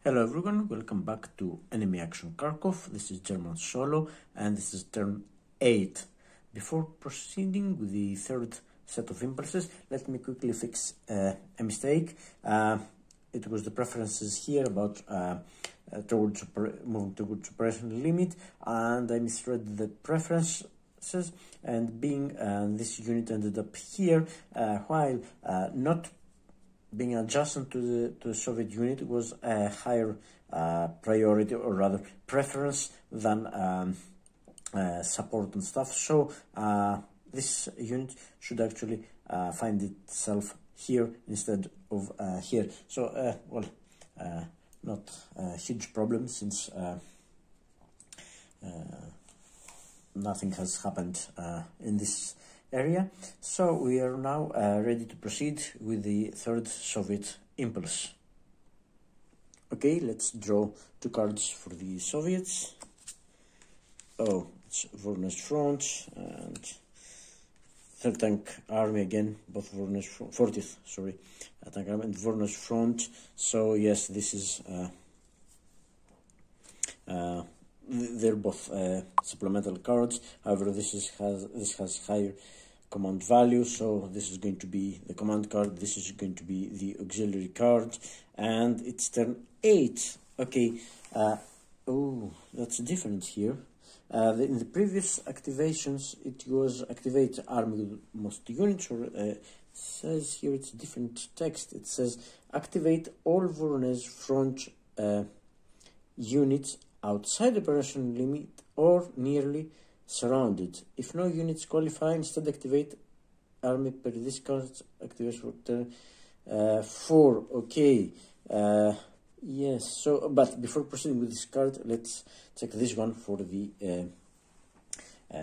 Hello everyone, welcome back to Enemy Action Kharkov. This is German Solo and this is turn 8. Before proceeding with the third set of impulses, let me quickly fix a mistake. It was the preferences here about moving towards operation limit, and I misread the preferences, and being this unit ended up here while not being adjacent to the Soviet unit was a higher priority, or rather preference, than support and stuff. So this unit should actually find itself here instead of here. So not a huge problem, since nothing has happened in this area. So we are now ready to proceed with the third Soviet impulse. Okay, let's draw two cards for the Soviets. Oh, it's Voronezh front and third tank army again, both Voronezh 40th, sorry, tank army and Voronezh front. So yes, this is they're both supplemental cards. However, this has higher command value, so this is going to be the command card, this is going to be the auxiliary card, and it's turn 8. Okay, oh, that's different here. In the previous activations, it was activate army with most units, or it says here it's different text. It says activate all Voronezh front units outside operation limit or nearly surrounded. If no units qualify, instead activate army per this card's activation for turn 4. Okay, yes. So, but before proceeding with this card, let's check this one for the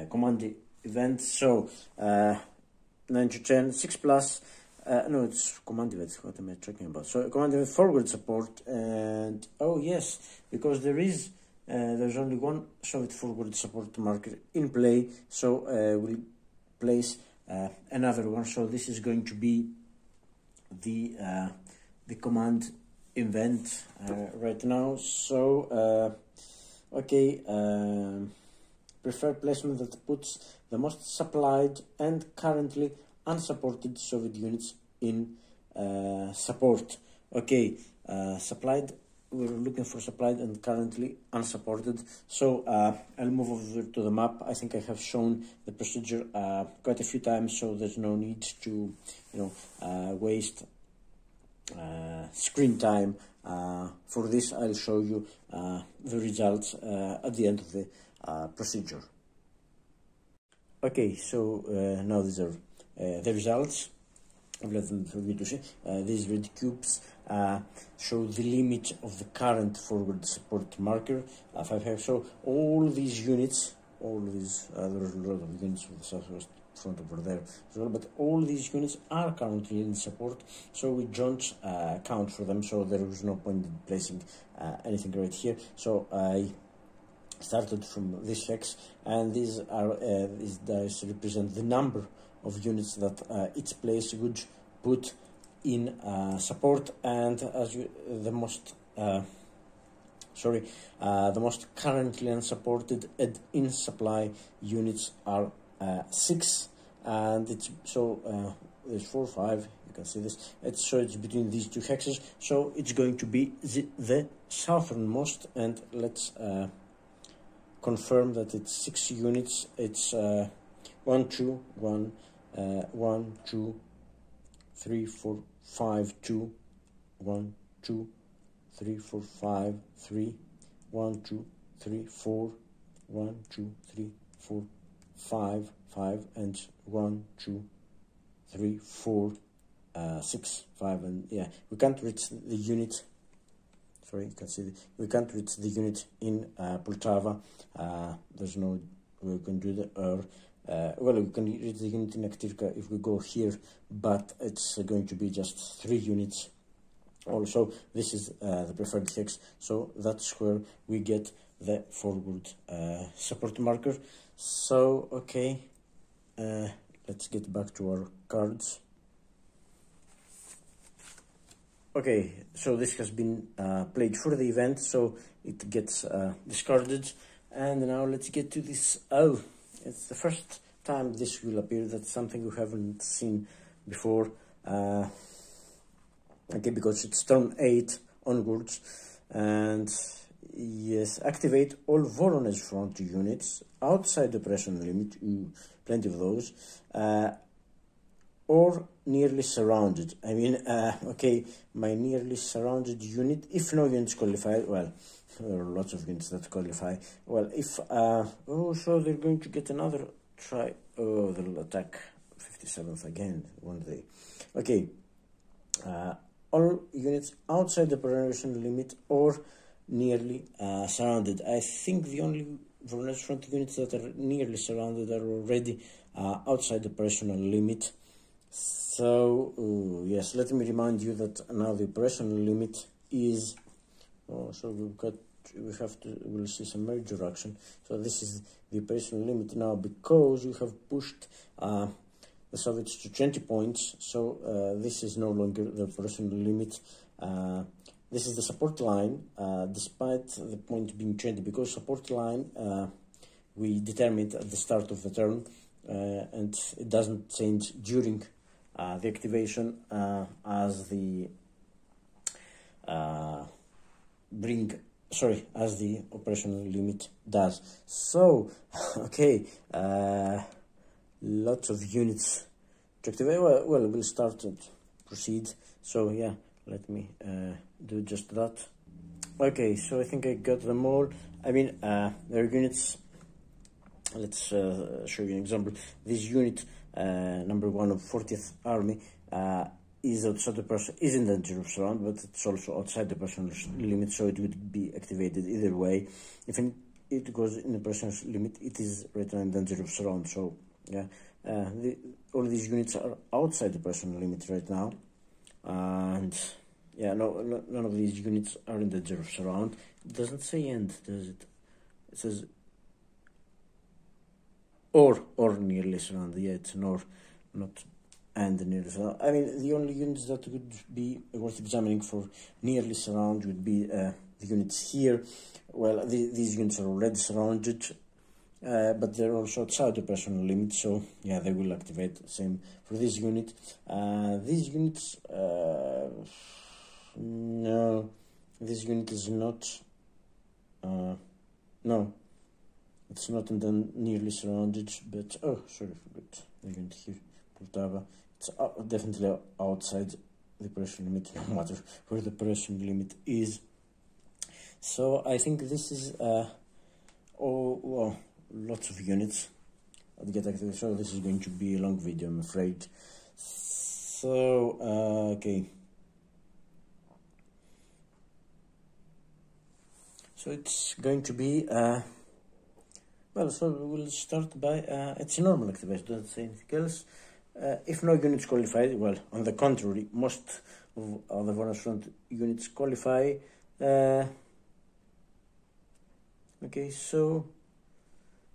command event. So 9 to 10, 6 plus. No, it's command event. What am I talking about? So command event forward support, and oh yes, because there's only one Soviet forward support marker in play, so we'll place another one. So this is going to be the command event right now. So okay, prefer placement that puts the most supplied and currently unsupported Soviet units in support. Okay, supplied. We're looking for supplied and currently unsupported. So I'll move over to the map. I think I have shown the procedure quite a few times, so there's no need to, waste screen time. For this, I'll show you the results at the end of the procedure. Okay, so now these are the results. I've let them for you to see. These red cubes show the limit of the current forward support marker, 5. So all these units, there's a lot of units with the southwest front over there as well, but all these units are currently in support, so we don't count for them, so there was no point in placing anything right here. So I started from this hex, and these dice represent the number of units that each place would put in support, and as the most currently unsupported and in supply units are 6, and it's so there's 4, 5. You can see this. It's between these two hexes, so it's going to be the southernmost, and let's confirm that it's 6 units. It's 1, 2, 1, 1, 2, 3, 4, 5, 2, 1, 2, 3, 4, 5, 3, 1, 2, 3, 4, 1, 2, 3, 4, 5, 5, and 1, 2, 3, 4, 6, 5, and yeah, we can't reach the unit. Sorry, you can see we can't reach the unit in Poltava. There's no way we can do that, or well, we can reach the unit in Aktivka if we go here, but it's going to be just 3 units. Also, this is the preferred hex, so that's where we get the forward support marker. So, okay, let's get back to our cards. Okay, so this has been played for the event, so it gets discarded. And now let's get to this. Oh, it's the first time this will appear. That's something we haven't seen before. Okay, because it's turn 8 onwards. And yes, activate all Voronezh front units outside the operation limit, plenty of those, or nearly surrounded. I mean, okay, my nearly surrounded unit, if no units qualify, well, there are lots of units that qualify. Well, if, oh, so they're going to get another try. Oh, they'll attack 57th again one day. Okay, all units outside the operation limit or nearly surrounded. I think the only Voronezh front units that are nearly surrounded are already outside the operational limit. So yes, let me remind you that now the operational limit is, so we'll see some major action. So this is the operational limit now because we have pushed the Soviets to 20 points. So this is no longer the operational limit. This is the support line, despite the point being 20, because support line we determined at the start of the turn, and it doesn't change during the activation as the as the operational limit does. So okay, lots of units to activate. Well, we'll start and proceed. So yeah, let me do just that. Okay, so I think I got them all. I mean, there are units. Let's show you an example. This unit, number 1 of 40th Army, is outside the person, is in danger of surround, but it's also outside the personal limit, so it would be activated either way. If it goes in the personal limit, it is right now in danger of surround. So yeah, all these units are outside the personal limit right now, and yeah, none of these units are in danger of surround. It doesn't say end, does it? It says or nearly surrounded. Yeah, it's an or, not and nearly surrounded. I mean, the only units that would be worth examining for nearly surrounded would be the units here. Well, these units are already surrounded, but they're also outside the personal limit, so yeah, they will activate. Same for this unit. These units, no, this unit is not, no, it's not in the nearly surrounded, but, oh, sorry, I forgot the unit here, Poltava. It's definitely outside the operational limit, no matter where the operational limit is. So I think this is, well, lots of units that get activated. So this is going to be a long video, I'm afraid. So, okay. So it's going to be, well, so we'll start by, it's a normal activation, doesn't say anything else. If no units qualify, well, on the contrary, most of the Voronezh front units qualify. Okay, so,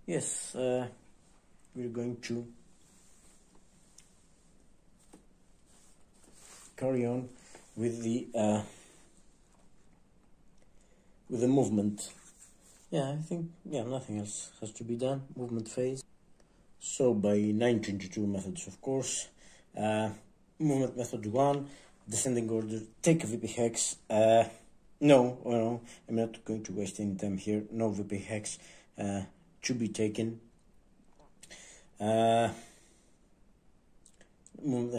yes, we're going to carry on with the movement. Yeah, I think, yeah, nothing else has to be done. Movement phase. So by 922 methods, of course. Movement method 1, descending order, take a VP hex. No, well, I'm not going to waste any time here. No VP hex to be taken. Movement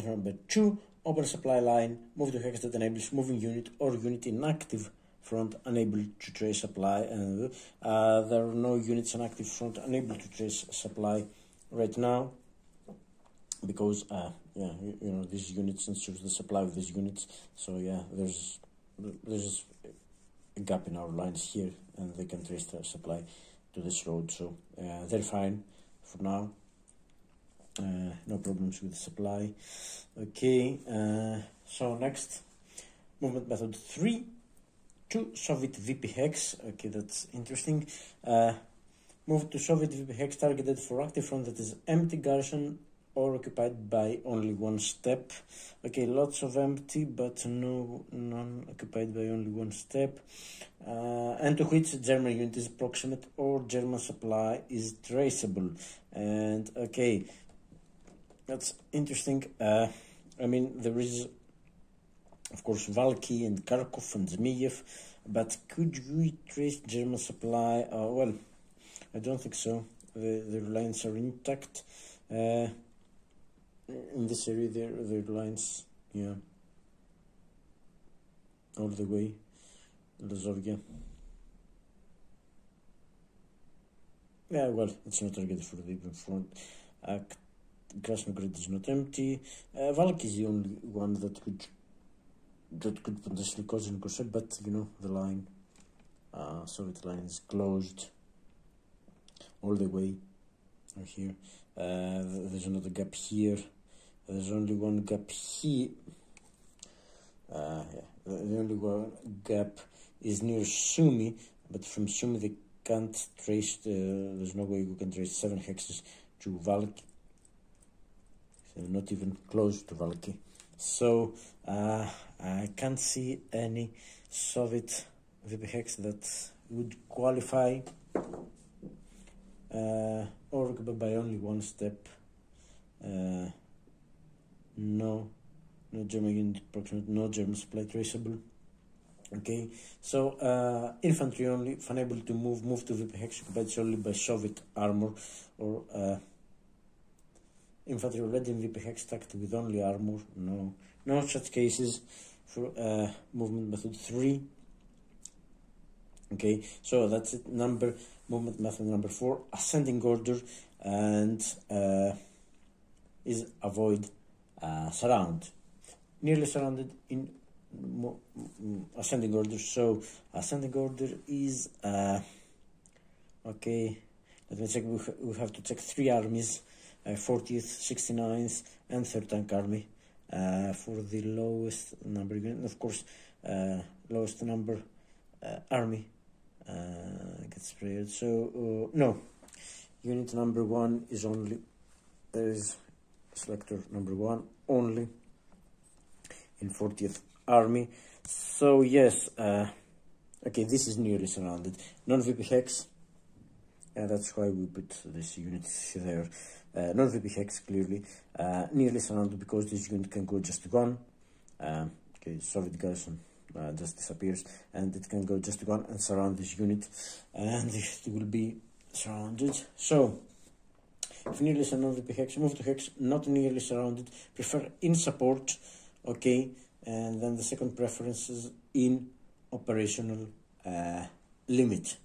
number 2, open supply line, move to hex that enables moving unit or unit in active front unable to trace supply, and there are no units in active front unable to trace supply right now, because yeah, you know, these units ensure the supply of these units. So yeah, there's a gap in our lines here, and they can trace their supply to this road. So they're fine for now. No problems with supply. Okay, so next, movement method 3. To Soviet VP hex. Okay, that's interesting. Move to Soviet VP hex targeted for active front that is empty garrison or occupied by only one step. Okay, lots of empty, but none occupied by only one step. And to which German unit is approximate or German supply is traceable. And okay, that's interesting. I mean, there is, of course, Valky and Kharkov and Zmiev, but could we trace German supply? Well, I don't think so. The lines are intact. In this area, their lines, yeah, all the way, Lazovia. Yeah, well, it's not targeted for the even front. Krasnograd is not empty. Valk is the only one that could potentially cause an crusade, but you know, the line, Soviet line is closed all the way here. There's another gap here. There's only one gap here. Yeah, the only one gap is near Sumy, but from Sumy they can't trace. There's no way we can trace 7 hexes to Valky. So not even close to Valky. So I can't see any Soviet VP hex that would qualify. Or by only one step. No German unit approximate, no German supply traceable. Okay, so infantry only, if unable to move to VP hex occupied solely by Soviet armor, or infantry already in VP hex stacked with only armor. No such cases for movement method 3. Okay, so that's it. Movement method number 4, ascending order, and is avoid surround. Nearly surrounded in ascending order. So ascending order is okay. Let me check. We have to check 3 armies: 40th, 69th, and 3rd Tank Army for the lowest number unit. Of course, lowest number army gets sprayed. So no, unit number 1 is only, there is selector number 1 only in 40th Army. So yes, okay, this is nearly surrounded, non-VP hex. That's why we put this unit there. Non-VP hex clearly, nearly surrounded because this unit can go just one. Okay, Soviet garrison just disappears, and it can go just one and surround this unit, and it will be surrounded. So if nearly surrounded by hex, move to hex. Not nearly surrounded, prefer in support. Okay, and then the second preference is in operational limit,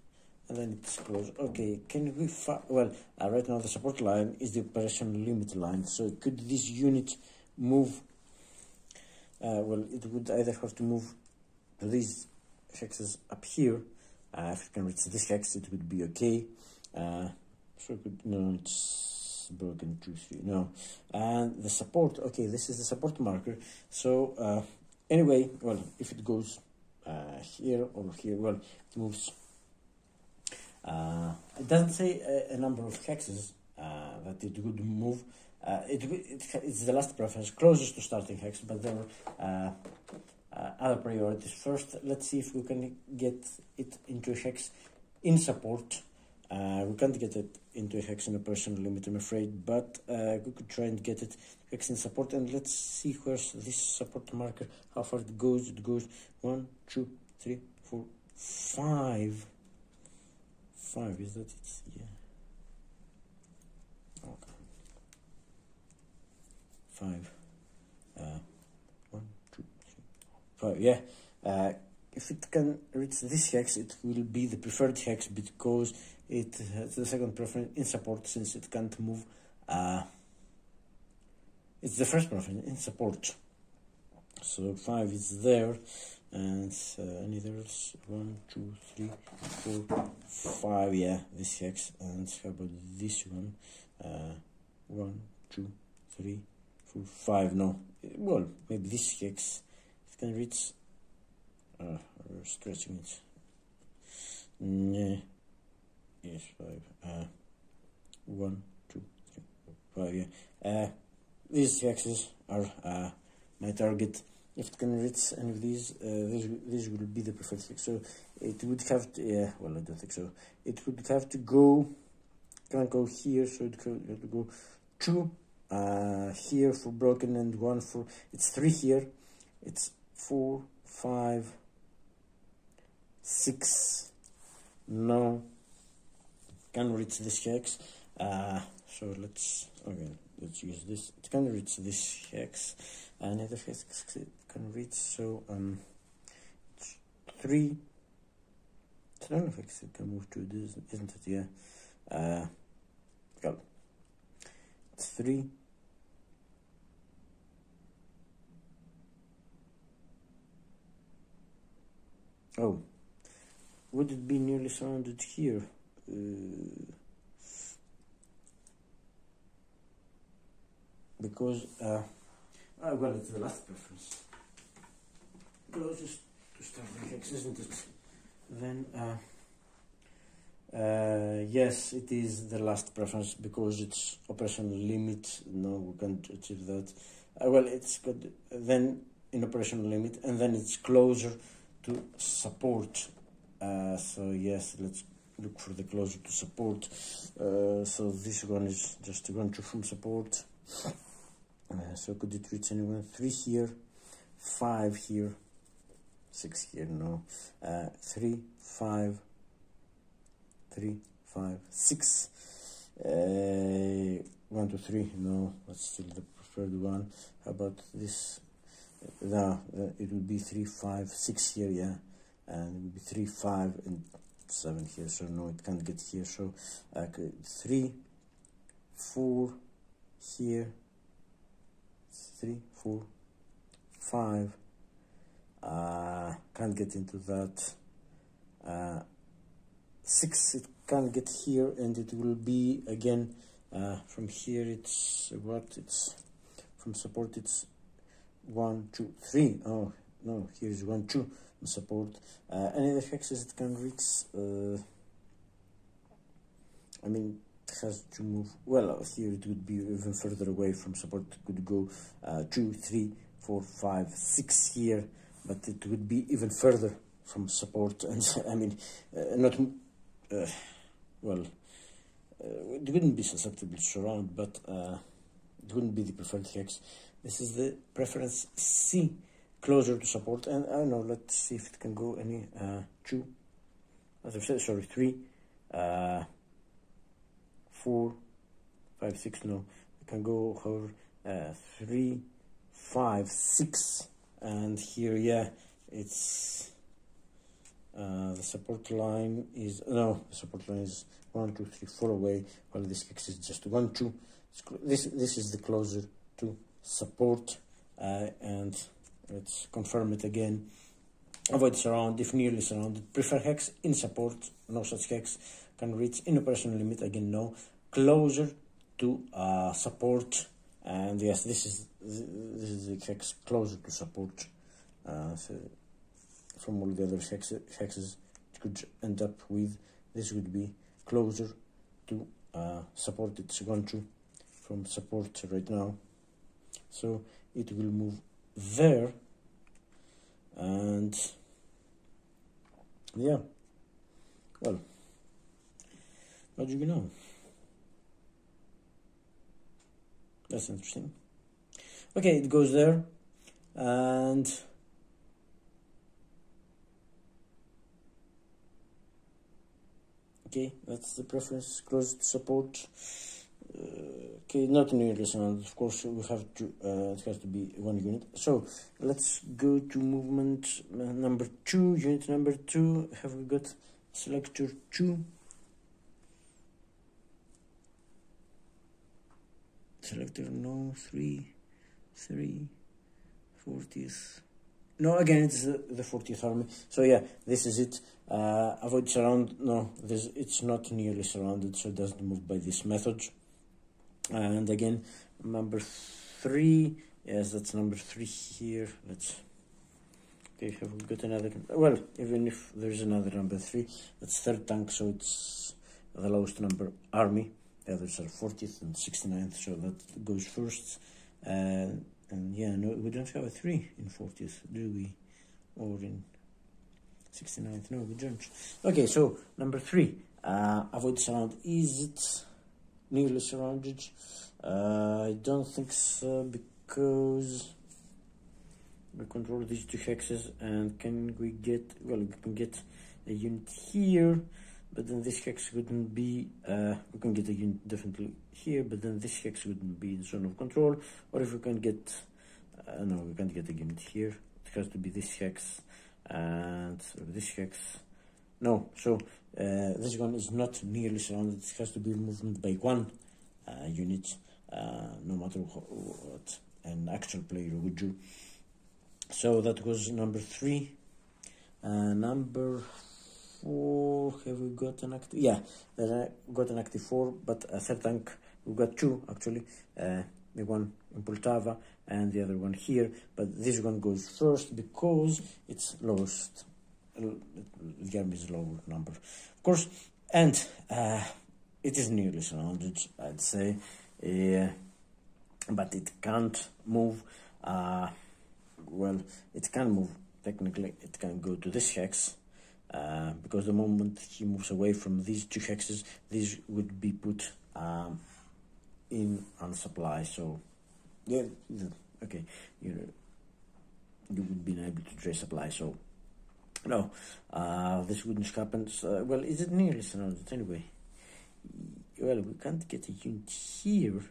and then it's close. Okay, can we well, right now the support line is the operational limit line. So could this unit move? Well, it would either have to move to these hexes up here. If it can reach this hex, it would be okay. So it could, no, it's broken 2, 3, no. And the support, okay, this is the support marker. So anyway, well, if it goes here or here, well, it moves. It doesn't say a number of hexes that it would move. It's the last preference, closest to starting hex, but there are other priorities. First, let's see if we can get it into a hex in support. We can't get it into a hex in a personal limit, I'm afraid, but we could try and get it hex in support. And let's see where's this support marker, how far it goes. It goes 1, 2, 3, 4, 5. 5, is that it? Yeah. Okay. 5. 1, 2, 3, 5. Yeah. If it can reach this hex, it will be the preferred hex because it has the second preference in support, since it can't move. It's the first preference in support. So 5 is there, and any others? 1, 2, 3, 4, 5. Yeah, this hex. And how about this one? 1, 2, 3, 4, 5. No, well, maybe this hex. It can reach. We're stretching it. Yeah. Yes, 5. 1, 2, 3, 4, 5. Yeah. these hexes are my target. If it can reach any of these, this will be the preferred hex. So it would have to, well, I don't think so. It would have to go, can't go here, so it could have to go 2 here for broken and 1 for, it's 3 here, it's 4, 5, 6, no, can reach this hex. So let's use this. It can reach this hex, and other hex can reach. So it's 3. I don't know if it can move to this, isn't it? Yeah. Well, it's 3. Oh, would it be nearly surrounded here? Because well, it's the last preference, closest to starting hex, isn't it? Then yes, it is the last preference because it's operational limit. No, we can't achieve that. Well, it's got then in operational limit, and then it's closer to support. So yes, let's look for the closer to support. So this one is just 1, 2 from support. So could it reach anyone? 3 here, 5 here, 6 here, no. 3, 5, 3, 5, 6. 1, 2, 3, no, that's still the preferred one. How about this? It would be 3, 5, 6 here, yeah, and it would be 3, 5, and 7 here. So no, it can't get here. So 3, 4 here, 3, 4, 5. Can't get into that. 6, it can't get here, and it will be again from here. It's what? It's from support. It's 1, 2, 3. Oh no, here is 1, 2 support. Any other hexes it can reach? I mean, it has to move. Well, here it would be even further away from support. It could go 2, 3, 4, 5, 6 here, but it would be even further from support. And I mean, not well. It wouldn't be susceptible to surround, but it wouldn't be the preferred hex. This is the preference C, closer to support. And I don't know, let's see if it can go any 2, as I said, sorry, 3, 4, 5, 6, no, it can go however 3, 5, 6, and here, yeah, it's the support line is, no, the support line is 1, 2, 3, 4 away, while this hex is just 1, 2. This is the closer to support, and let's confirm it again. Avoid surround if nearly surrounded. Prefer hex in support, no such hex. Can reach in operational limit, again no. Closer to support, and yes, this is the hex closer to support. So from all the other hexes it could end up with, this would be closer to support. It's 1, 2 from support right now, so it will move there. And yeah, well, what do you know? That's interesting. Okay, it goes there, and okay, that's the preference, close to support. Okay, not nearly surrounded, of course. We have to it has to be 1 unit. So let's go to movement number 2, unit number 2. Have we got selector 2? Selector, no. 3, 40th. No, again, it's the 40th Army. So yeah, this is it. Avoid surround. No, it's not nearly surrounded, so it doesn't move by this method. And again, number 3. Yes, that's number 3 here. Let's. Okay, have we got another? Well, even if there's another number 3, that's 3rd tank, so it's the lowest number army. The others are 40th and 69th, so that goes first. And yeah, no, we don't have a 3 in 40th, do we? Or in 69th? No, we don't. Okay, so number 3, avoid surround. Is it nearly surrounded? I don't think so, because we control these 2 hexes, and can we get, well, we can get a unit here, but then this hex wouldn't be, we can get a unit definitely here, but then this hex wouldn't be in zone of control. Or if we can get, no, we can't get a unit here. It has to be this hex and this hex. No, so this one is not nearly surrounded. It has to be moved by 1 unit, no matter what an actual player would do. So that was number 3. Number 4, have we got an active? Yeah, I got an active 4, but a third tank, we got 2 actually, the one in Poltava and the other one here, but this one goes first because it's lowest, the army is lower number, of course, and it is nearly surrounded, I'd say, but it can't move, well, it can move, technically, it can go to this hex, because the moment he moves away from these 2 hexes, these would be put in on supply. So yeah, okay, you would be able to trace supply. So no, this wouldn't happen. So, well, is it nearly surrounded anyway? Well, we can't get a unit here.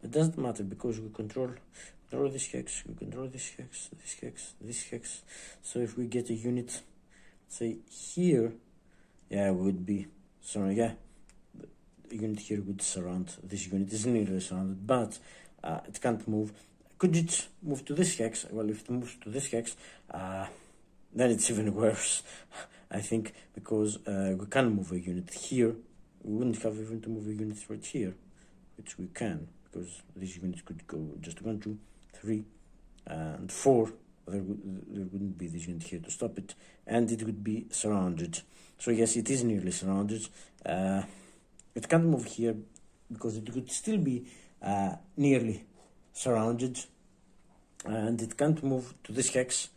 It doesn't matter because we control this hex, we control this hex, this hex, this hex. So if we get a unit, say here, yeah, would be surrounded. Yeah, the unit here would surround. This unit is nearly surrounded, but it can't move. Could it move to this hex? Well, if it moves to this hex, then it's even worse, I think, because we can move a unit here. We wouldn't have even to move a unit right here, which we can, because this unit could go just 1, 2, 3, and 4. There wouldn't be this unit here to stop it, and it would be surrounded. So yes, it is nearly surrounded. It can't move here because it could still be nearly surrounded, and it can't move to this hex.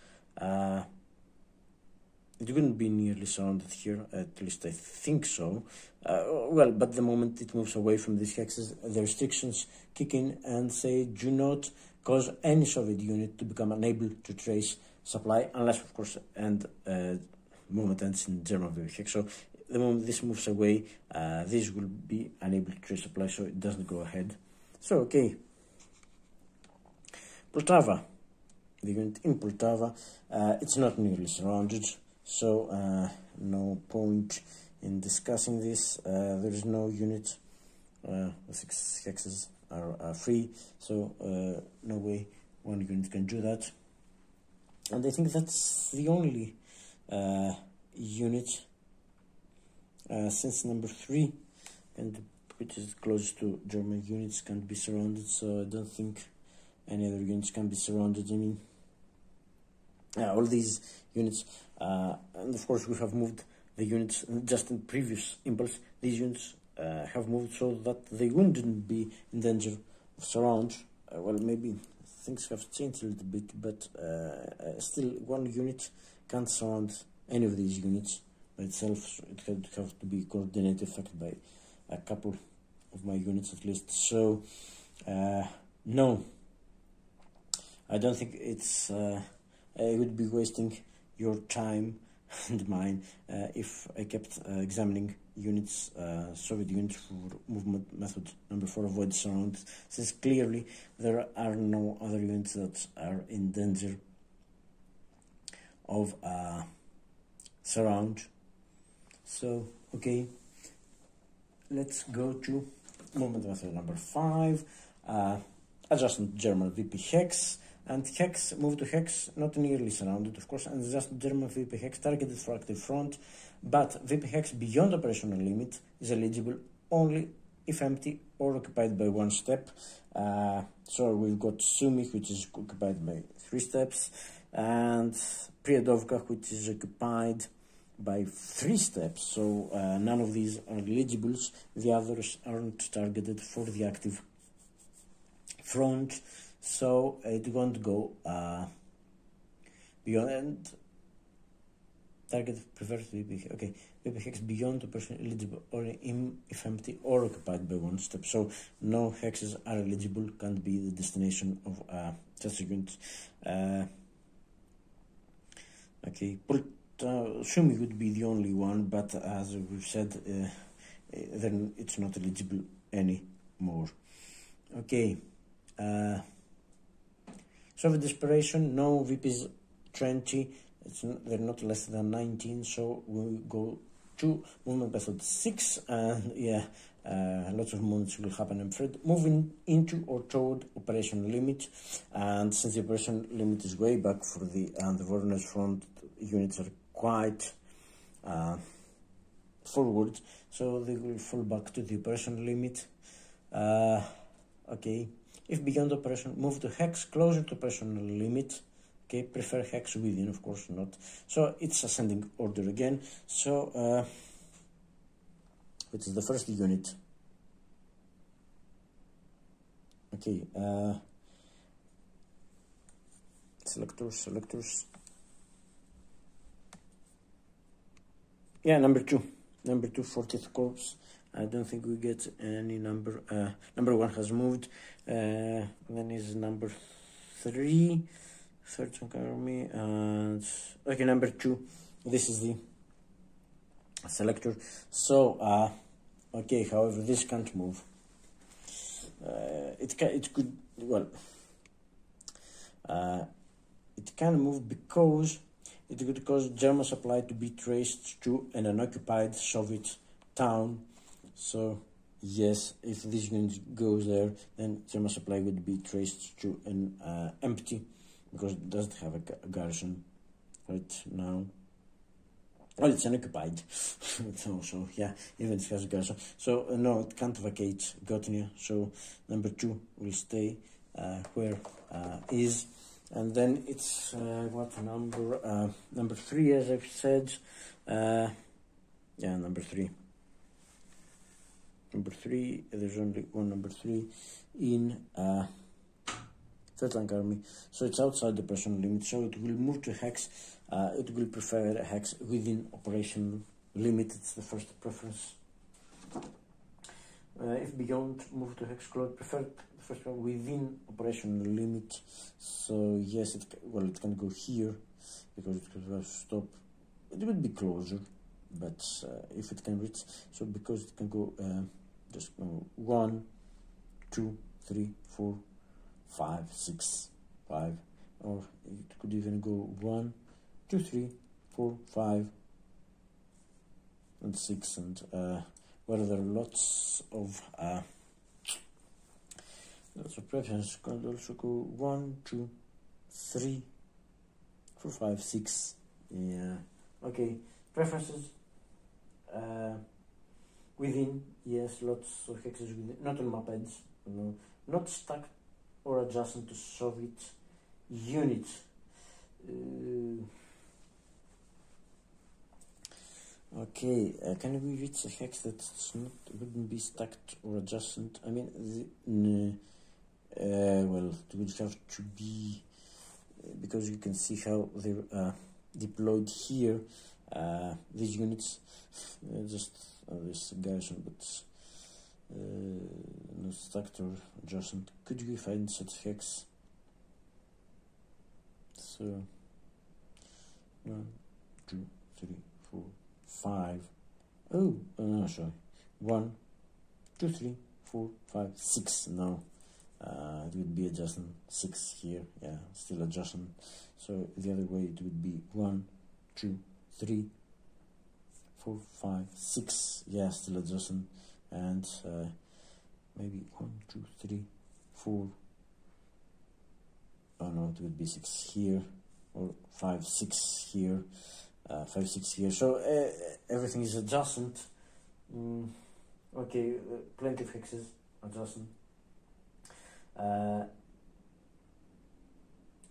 It wouldn't be nearly surrounded here, at least I think so. Well, but the moment it moves away from these hexes, the restrictions kick in and say do not cause any Soviet unit to become unable to trace supply, unless, of course, and movement ends in German VP hex. So the moment this moves away, this will be unable to trace supply, so it doesn't go ahead. So, okay. Poltava. The unit in Poltava, it's not nearly surrounded. So no point in discussing this. There is no unit. The 6 hexes are free, so no way 1 unit can do that. And I think that's the only unit since number 3, and which is close to German units, can't be surrounded. So I don't think any other units can be surrounded. I mean, all these units, and of course we have moved the units just in previous impulse. These units have moved so that they wouldn't be in danger of surround. Well, maybe things have changed a little bit, but still 1 unit can't surround any of these units by itself. It would have to be coordinated effect by a couple of my units at least. So no, I don't think it's I would be wasting your time and mine if I kept examining units, Soviet units for movement method number 4, avoid surround, since clearly there are no other units that are in danger of surround. So, okay, let's go to movement method number 5, adjustment German VP hex. And hex, move to hex, not nearly surrounded, of course, and just German VP hex targeted for active front, but VP hex beyond operational limit is eligible only if empty or occupied by 1 step. So we've got Sumich, which is occupied by 3 steps, and Priadovka, which is occupied by 3 steps. So none of these are eligible. The others aren't targeted for the active front. so it won't go beyond. And target prefers VP. Okay, VP hex beyond the person eligible or if empty or occupied by one step. So no hexes are eligible, can't be the destination of such units. Okay, Shumi would be the only one, but as we've said, then it's not eligible anymore. Okay. Soviet desperation, no VPs 20. They're not less than 19, so we go to movement method 6, and yeah, lots of movements will happen. I'm afraid moving into or toward operation limit, and since the operation limit is way back for the Voronezh front, units are quite forward, so they will fall back to the operation limit. Okay, if beyond operation, move to hex closer to operational limit. Okay, prefer hex within, of course not. So it's ascending order again. So it is the first unit. Okay, selectors. Yeah, number 2, 40th corps. I don't think we get any number. Number 1 has moved. Then is number 3. Third Tank Army, and okay, number 2. This is the selector. So okay, however, this can't move. It could, well, it can move because it could cause German supply to be traced to an unoccupied Soviet town. So yes, if this unit goes there, then German supply would be traced to an empty, because it doesn't have a garrison right now. Well, it's unoccupied. So yeah, even it has a garrison. So no, it can't vacate Gotnia. So number 2 will stay where is, and then it's what number? Number 3, as I've said. Yeah, number 3. Number 3. There's only one number 3 in. Third Tank Army, so it's outside the operational limit, so it will move to hex. It will prefer a hex within operational limit. It's the first preference. If beyond, move to hex close. Prefer the first one within operational limit. So yes, it can go here because it could stop. It would be closer, but if it can reach, so because it can go just 1, 2, 3, 4. 5, 6, 5, or it could even go 1, 2, 3, 4, 5, and 6, and well, there are lots of preferences. Could also go 1, 2, 3, 4, 5, 6. Yeah. Okay. Preferences. Within, yes, lots of hexes within. Not on map ends. No, not stuck or adjacent to Soviet units. Okay, can we reach a hex that wouldn't be stacked or adjacent? I mean, well, it would have to be, because you can see how they're deployed here. These units, just this garrison, but not stacked or adjacent. Could we find such hex? So 1, 2, 3, 4, 5. Oh, no, sorry. 1, 2, 3, 4, 5, 6. No, it would be adjacent. 6 here. Yeah, still adjacent. So the other way it would be 1, 2, 3, 4, 5, 6. Yeah, still adjacent. And maybe 1, 2, 3, 4. Oh no, it would be 6 here, or 5, 6 here, 5, 6 here. So everything is adjacent. Okay, plenty of hexes adjacent.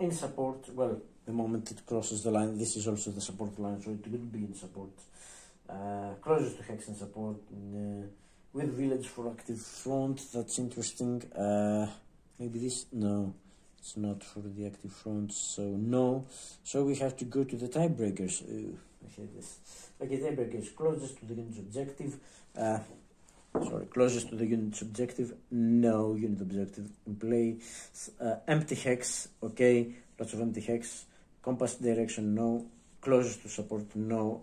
In support, well, the moment it crosses the line, this is also the support line, so it will be in support. Closest to hex in support. With village for active front, that's interesting. Maybe this, no, It's not for the active front, so no. So we have to go to the tiebreakers. I hate this. Okay, tiebreakers closest to the unit's objective. Closest to the unit's objective. No unit objective in play. Empty hex. Okay, lots of empty hex. Compass direction. No. Closest to support. No.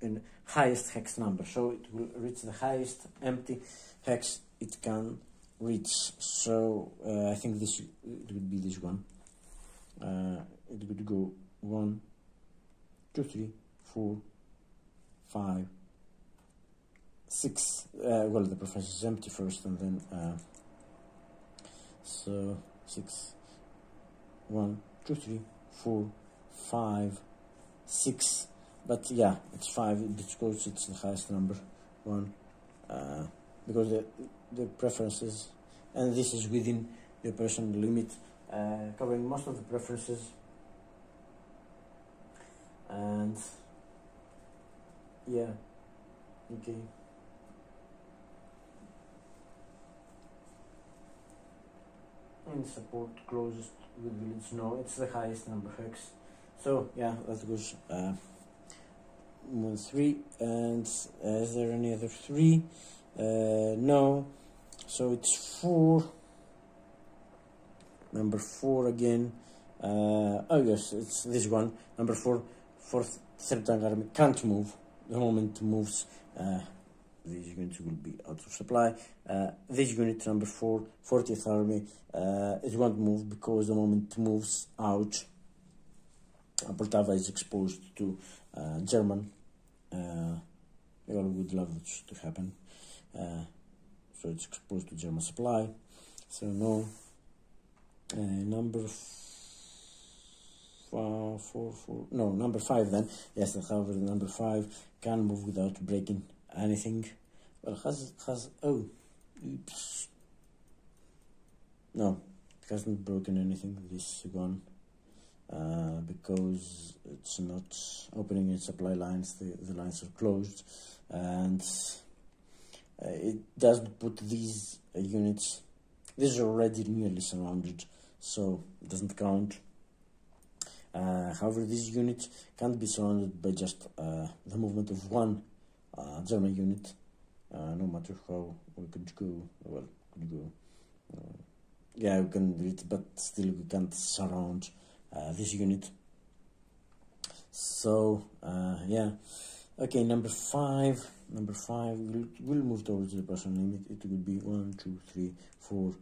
And highest hex number. So it will reach the highest empty hex it can reach. So I think it would be this one. It would go 1, 2, 3, 4, 5, 6. Well, the professor is empty first, and then so 6. 1, 2, 3, 4, 5, 6. But yeah, it's 5 because it's the highest number. 1, because the preferences, and this is within the operational limit, covering most of the preferences. And yeah, okay. And support closest with village. No, it's the highest number hex. So yeah, that goes 1, 3. And is there any other 3? No. So it's 4. Number 4 again. Oh yes, it's this one. Number 4. 4th, 3rd Tank Army can't move. The moment it moves, these units will be out of supply. This unit, number 4, 40th Army, it won't move because the moment it moves out, Poltava is exposed to German. We all would love it to happen. So it's exposed to German supply. So no. Number 5 then. Yes, however, number 5 can move without breaking anything. Well, oh, oops. No, it hasn't broken anything, this one, because it's not opening its supply lines. The lines are closed, and it doesn't put these units. These are already nearly surrounded, so it doesn't count. However, this unit can't be surrounded by just the movement of one German unit, no matter how we could go. Well, yeah, we can do it, but still we can't surround this unit. So yeah, okay. Number 5. We'll move towards the Prussian limit. It will be 1, 2, 3, 4.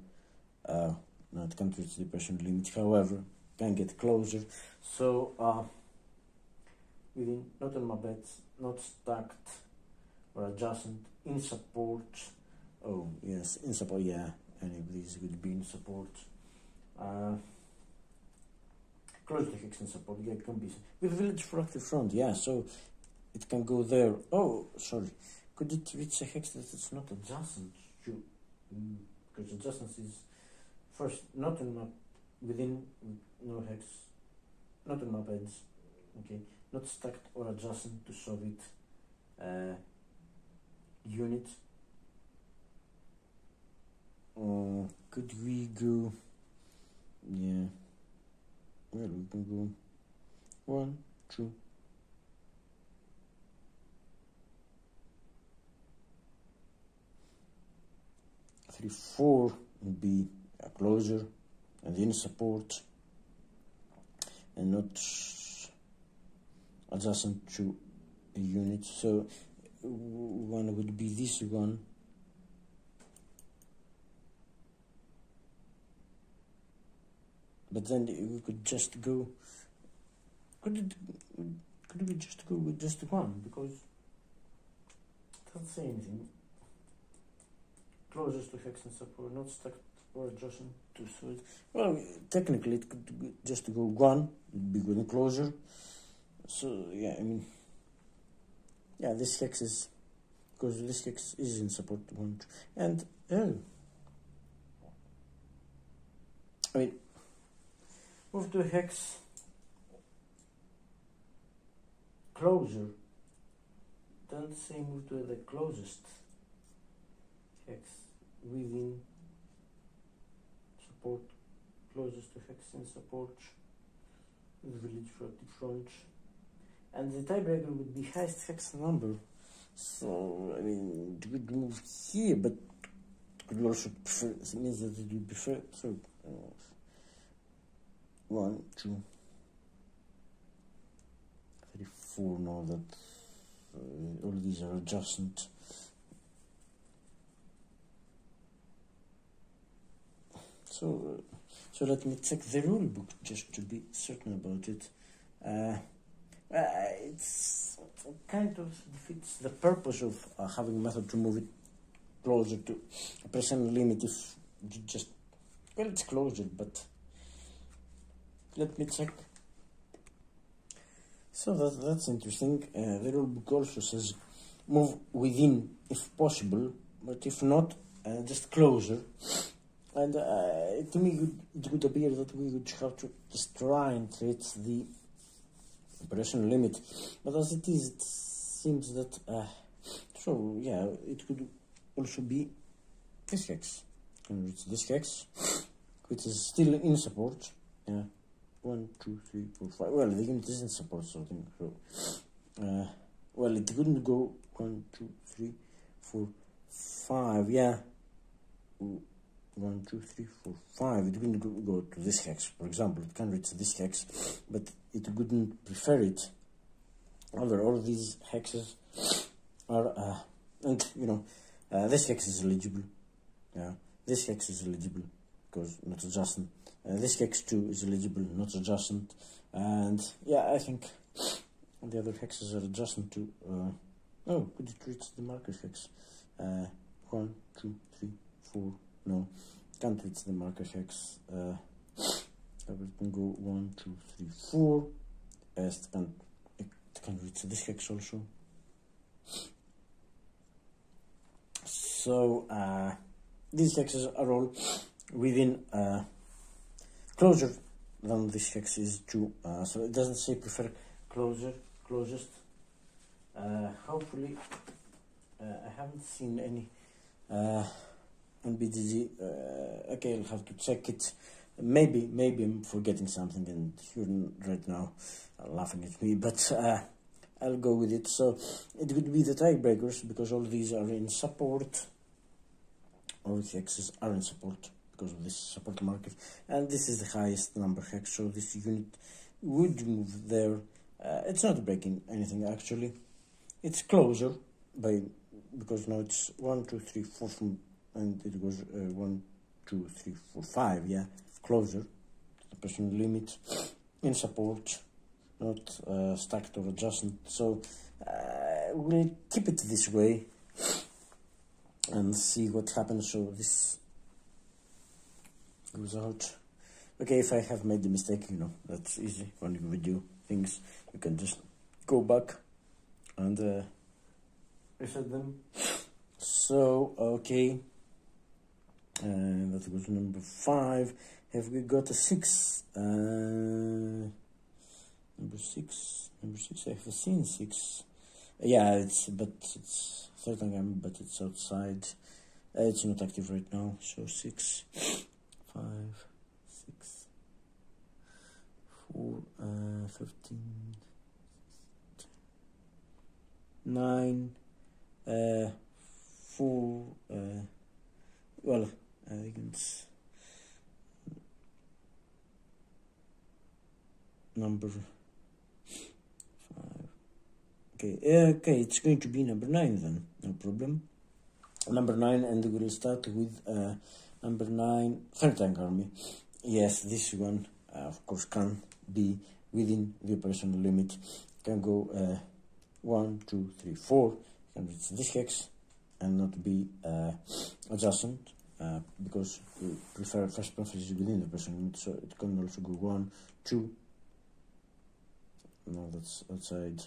No, it can't reach the Prussian limit. However, can get closer. So within, not on my beds, not stacked or adjacent, in support. Oh yes, in support. Yeah, any of these would be in support. Close to hex in support. Yeah, it can be with village for active front. Yeah, so it can go there. Oh, sorry. Could it reach a hex that it's not adjacent to? Because adjacent is first not in my within, no hex, not on my beds. Okay, not stacked or adjacent to Soviet unit. Could we go? Yeah. Well, we can go 1, 2. 3, 4 would be a closure and in support, and not adjacent to a unit. So one would be this one. But then we could just go. Could we just go with just one? Because it doesn't say anything. Closest to hex and support, not stacked or adjacent to solid. Well, technically it could just go 1. It'd be good closure. So yeah, I mean, yeah, this hex is, because this hex is in support 1, 2, and I mean, move to hex closure. Don't say move to the closest hex within support closest to hex in support, the village front, and the tiebreaker would be highest hex number. So I mean, it would move here, but it could also prefer. It means that it would prefer. So 1, 2, 3, 4. Now that all these are adjacent. So let me check the rule book just to be certain about it. It kind of defeats the purpose of having a method to move it closer to a percent limit if you just, well, it's closer, but let me check. So that's interesting. The rule book also says move within if possible, but if not, just closer. And to me, it would appear that we would have to just try and reach the operation limit. But as it is, it seems that, so yeah, it could also be this hex. Can reach this hex, which is still in support. Yeah, 1, 2, 3, 4, 5. Well, the unit is in support, so I think so. Well, it couldn't go 1, 2, 3, 4, 5. Yeah. 1, 2, 3, 4, 5. It wouldn't go to this hex, for example. It can reach this hex, but it wouldn't prefer it. However, all these hexes are, and you know, this hex is eligible. Yeah, this hex is eligible because not adjacent. This hex too is eligible, not adjacent. And yeah, I think the other hexes are adjacent to. Oh, could it reach the marker hex? 1, 2, 3, 4. No, can't reach the marker hex. We can go 1, 2, 3, 4. It can reach this hex also. So these hexes are all within closer than this hex is to. So it doesn't say prefer closest. Hopefully, I haven't seen any. On BGG, okay, I'll have to check it. Maybe I'm forgetting something and you're right now laughing at me, but I'll go with it. So it would be the tiebreakers because all these are in support. All the hexes are in support because of this support marker, and this is the highest number hex, so this unit would move there. It's not breaking anything actually. It's closer because now it's 1, 2, 3, 4 from. And it goes 1, 2, 3, 4, 5. Yeah, closer to the personal limit, in support, not stacked or adjacent. So we'll keep it this way and see what happens. So this goes out. Okay, if I have made a mistake, you know, that's easy. When you video things, you can just go back and reset them. So okay. That was number 5. Have we got a 6? Number 6. I have seen 6. Yeah, it's third game, but it's outside. It's not active right now. So 6, 5, 6, 4, 15, 9, 4. Well, I think it's number 5. Okay, it's going to be number 9 then, no problem. Number 9, and we'll start with number 9, third tank army. Yes, this one, of course, can be within the operational limit. Can go 1, 2, 3, 4. Can reach this hex and not be adjacent. Because we prefer first preference within the person, so it can also go 1, 2. No, that's outside.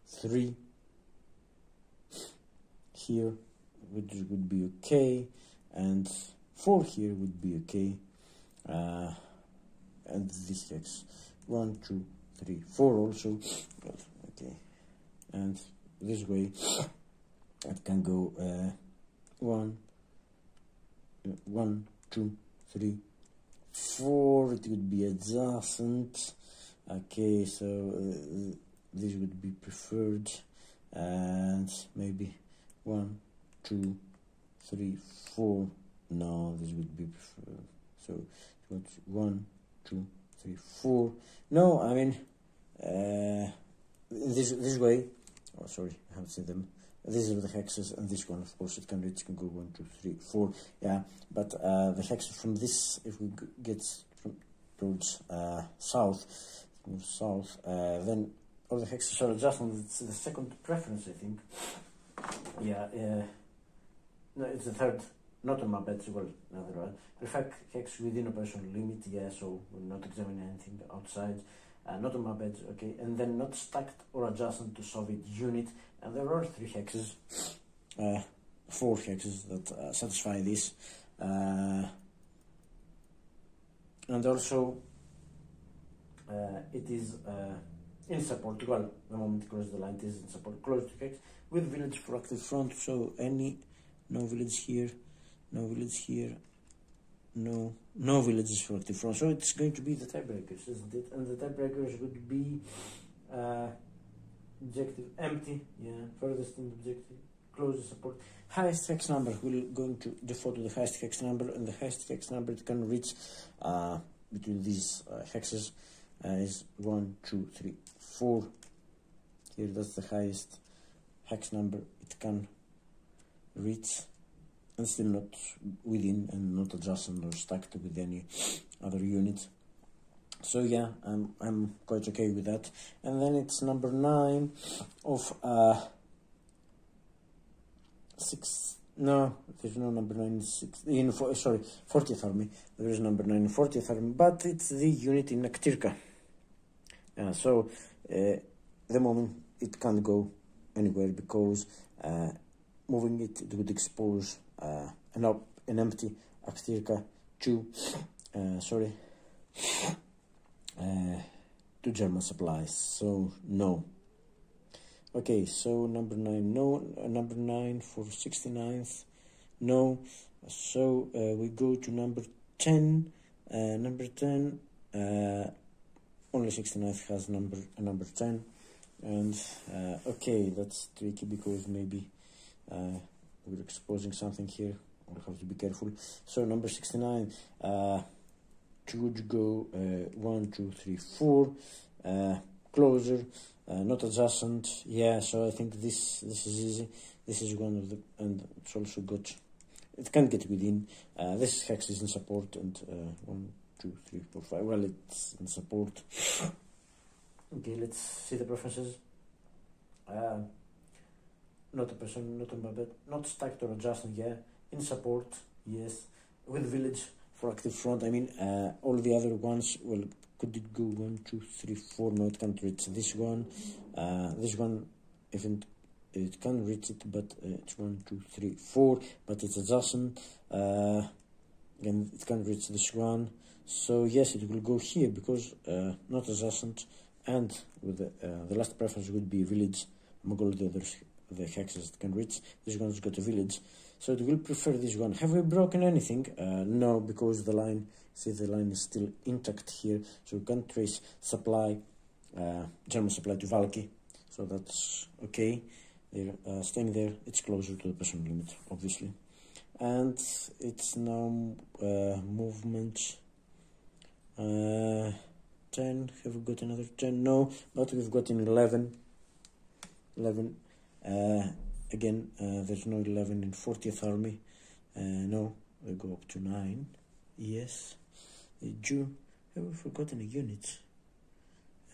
3 here, which would be okay, and 4 here would be okay, and this hex 1, 2, 3, 4 also. Well, okay, and this way it can go 1, 2, 3, 4, it would be adjacent. Okay, so this would be preferred, and maybe 1, 2, 3, 4. No, this would be preferred. So it's 1, 2, 3, 4. No, I mean this way. Oh, sorry, I haven't seen them. These are the hexes, and this one, of course, it can go 1, 2, 3, 4. Yeah, but the hexes from this, if we get towards south, then all the hexes are adjacent. It's the second preference, I think. Yeah, no, it's the third. Not on my bed, well, another one. Prefect hex within operational limit, yeah, so we're not examining anything outside. Not on my bed, okay, and then not stacked or adjacent to Soviet unit. And there are 3 hexes, 4 hexes that satisfy this. And also, it is in support. Well, the moment it crosses the line, it is in support, close to hex, with village for active front. So no village here, no village here, no villages for active front. So it's going to be the tiebreakers, isn't it? And the tiebreakers would be objective empty, yeah, furthest in objective, closest support. Highest hex number will going to default to the highest hex number, and the highest hex number it can reach between these hexes is 1, 2, 3, 4. Here, that's the highest hex number it can reach, and still not within and not adjacent or stacked with any other unit. So yeah, I'm quite okay with that. And then it's number 9 of 6. No, there's no number 9 in 6. Sorry, 40th Army. There is number 9 in 40th Army, but it's the unit in Akhtirka. So the moment it can't go anywhere, because moving it would expose an empty Akhtirka to to German supplies. So no. Okay, so number 9, no. Number 9 for 69th, no. So we go to number 10. Number 10, only 69th has number 10. And okay, that's tricky, because maybe we're exposing something here. We'll have to be careful. So number 69, would go 1, 2, 3, 4, closer, not adjacent. Yeah, so I think this is easy. This is one of the, and it's also got, it can get within. This hex is in support, and 1, 2, 3, 4, 5. Well, it's in support. Okay, let's see the preferences. Not a person, not on my bed, not stacked or adjacent. Yeah, in support. Yes, with village for active front. I mean, all the other ones, well, could it go 1, 2, 3, 4? No, it can't reach this one. This one, even it can reach it, but it's 1, 2, 3, 4, but it's adjacent. Again, it can reach this one. So yes, it will go here, because not adjacent, and with the last preference would be village among all the others, the hexes it can reach. This one's got a village, so it will prefer this one. Have we broken anything? No, because the line, see, the line is still intact here, so we can trace supply, German supply to Valky, so that's okay. They're staying there. It's closer to the personal limit, obviously. And it's now movement 10. Have we got another 10? No, but we've got an 11. Again, there's no 11 in 40th Army. No, we go up to 9. Yes. Have we forgotten a unit?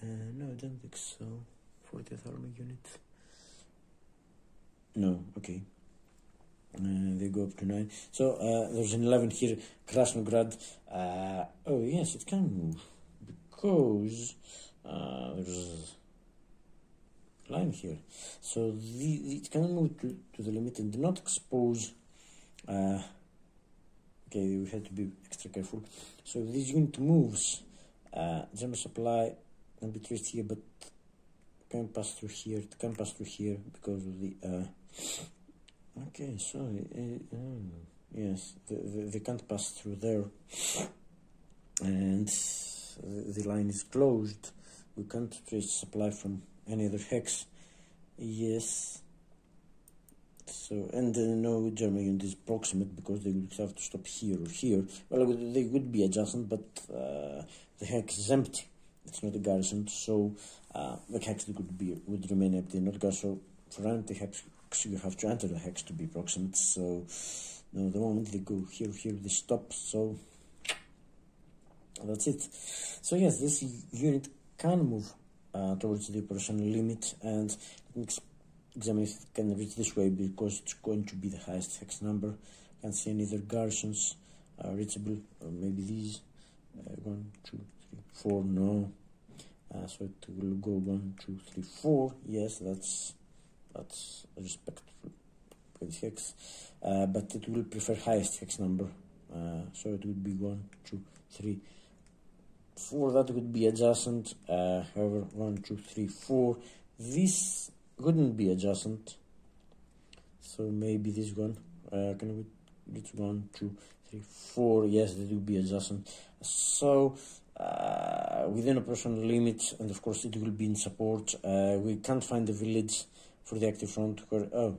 No, I don't think so. 40th Army unit. No, okay. They go up to 9. So there's an 11 here, Krasnograd. Oh yes, it can move, because there's a line here. So it can move to the limit and not expose. Okay, we have to be extra careful. So if this unit moves, German supply can be traced here, but can pass through here. It can pass through here because of the. Okay, so yes, they can't pass through there. and the line is closed. We can't trace supply from any other hex. Yes. So, and no German unit is proximate because they would have to stop here or here. Well, they would be adjacent, but the hex is empty. It's not a garrison, so the hex would remain empty, not garrison. So for empty hex, you have to enter the hex to be proximate. So no, the moment they go here, they stop. So that's it. So yes, this unit can move towards the operational limit, and let me examine if it can reach this way because it's going to be the highest hex number. Can't see any other garrisons reachable, or maybe these 1, 2, 3, 4. No, so it will go 1, 2, 3, 4. Yes, that's respectful with hex, but it will prefer highest hex number. So it would be 1, 2, 3, 4. That would be adjacent. However, 1, 2, 3, 4. This wouldn't be adjacent. So maybe this one. Can we reach 1, 2, 3, 4? Yes, that would be adjacent. So within operational limits, and of course it will be in support. We can't find the village for the active front where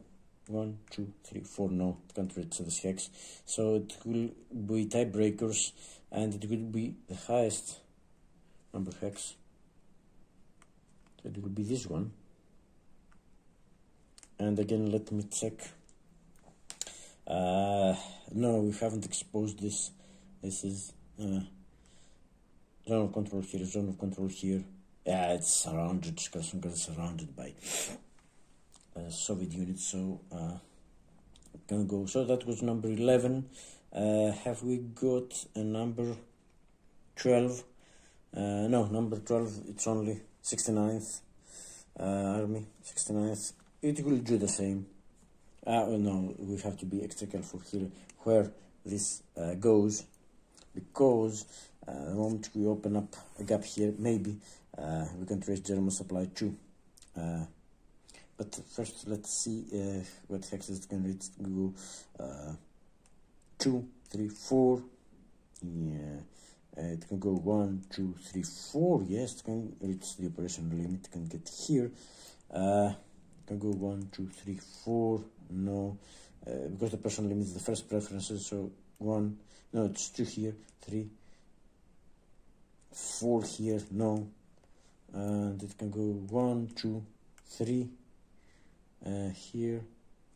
1, 2, 3, 4. No, can't reach this hex. So it will be tiebreakers, and it will be the highest number hex. So it will be this one. And again, let me check. No, we haven't exposed this. This is zone of control here, zone of control here. Yeah, it's surrounded, because it's surrounded by Soviet units, so can go. So that was number 11. Have we got a number 12? No, number 12, it's only 69th Army, 69th. It will do the same. No, we have to be extra careful here where this goes, because the moment we open up a gap here, maybe we can trace German supply too. But first, let's see what hexes it can reach. Go 2, 3, 4. Yeah, it can go 1, 2, 3, 4. Yes, it can reach the operational limit. It can get here. Can go 1, 2, 3, 4. No, because the operational limit is the first preferences. So 1. No, it's 2 here. 3, 4 here. No, and it can go 1, 2, 3. Here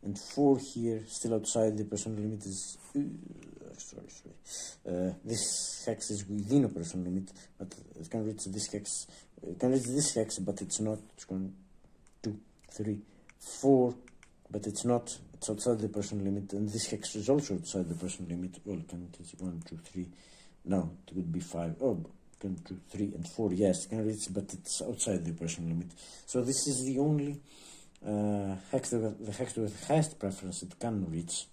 and 4 here, still outside the operational limit. Is this hex is within operational limit, but it can reach this hex. It can reach this hex, but it's not. It's going 2, 3, 4, but it's not. It's outside the operational limit, and this hex is also outside the operational limit. Well, can it is 1, 2, 3? No, it would be 5. Oh, 1, 2, 3, and 4. Yes, it can reach, but it's outside the operational limit. So this is the only hex, the hex with the highest preference it can reach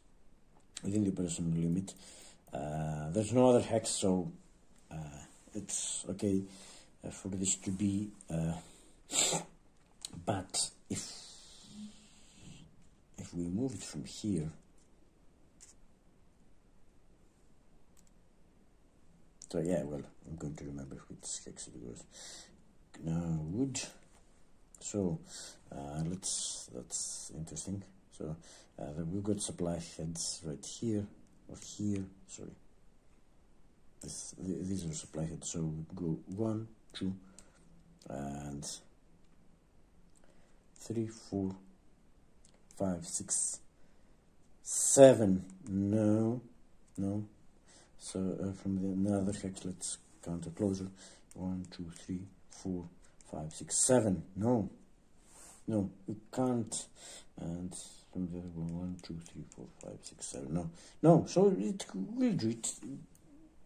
within the operational limit. There's no other hex, so it's okay for this to be. But if we move it from here, so yeah, well, I'm going to remember which hex it was. Now wood. So that's interesting. So we've got supply heads right here or here. Sorry, these are supply heads. So we go 1, 2, and 3, 4, 5, 6, 7. No. So from the another hex, let's count it closer. 1, 2, 3, 4, 5, 6, 7. No, we can't. And from the other one, 1, 2, 3, 4, 5, 6, 7. No. So it will do it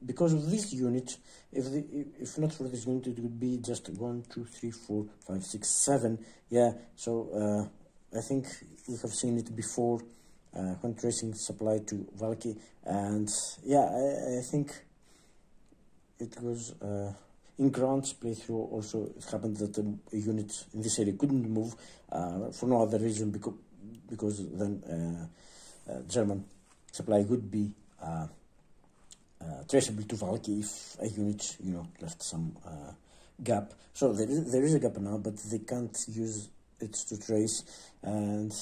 because of this unit. If not for this unit, it would be just 1, 2, 3, 4, 5, 6, 7. Yeah. So I think we have seen it before when tracing supply to Valky, and yeah, I think it was. In Grant's playthrough also it happened that a unit in this area couldn't move for no other reason because then German supply would be traceable to Valky if a unit, left some gap. So there is a gap now, but they can't use it to trace. And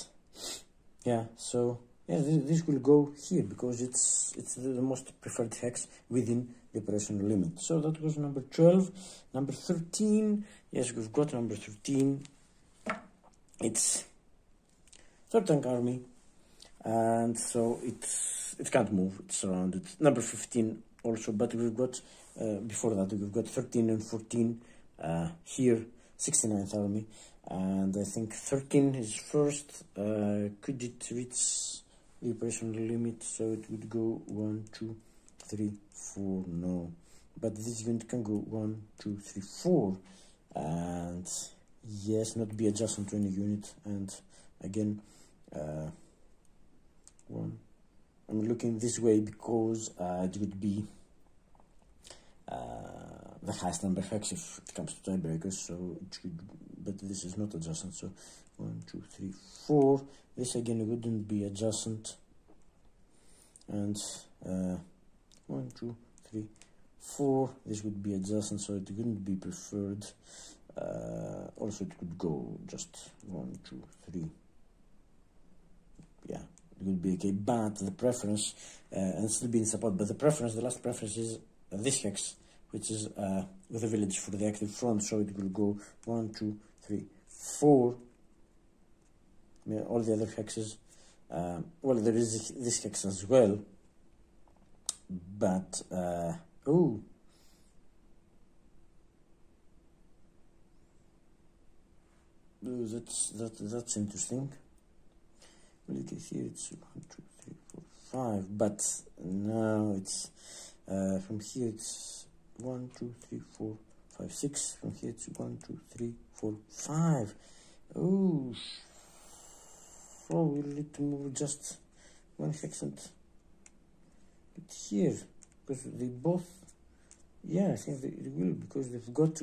yeah, so yeah, this will go here because it's the most preferred hex within the operational limit. So that was number 12. Number 13, yes, we've got number 13. It's third tank army, and so it can't move, it's surrounded. Number 15 also, but we've got before that we've got 13 and 14 here, 69th army, and I think 13 is first. Could it reach the operational limit? So it would go 1, 2, 3, 4. No, but this unit can go 1, 2, 3, 4, and yes, not be adjacent to any unit. And again, one, I'm looking this way because it would be the highest number hex if it comes to tiebreakers, so it should, but this is not adjacent. So 1, 2, 3, 4. This again wouldn't be adjacent, and 1, 2, 3, 4. This would be adjacent, so it wouldn't be preferred. Also, it could go just 1, 2, 3. Yeah, it would be okay, but the preference and still be in support. But the preference, the last preference is this hex, which is with a village for the active front. So it will go 1, 2, 3, 4. I mean, all the other hexes. Well, there is this hex as well, but oh. That's interesting. Well, you can see it's 1, 2, 3, 4, 5, but now it's from here it's 1, 2, 3, 4, 5, 6. From here it's 1, 2, 3, 4, 5. Oh, so we'll need to move just one hex and put here, because they both, yeah, I think they will, because they've got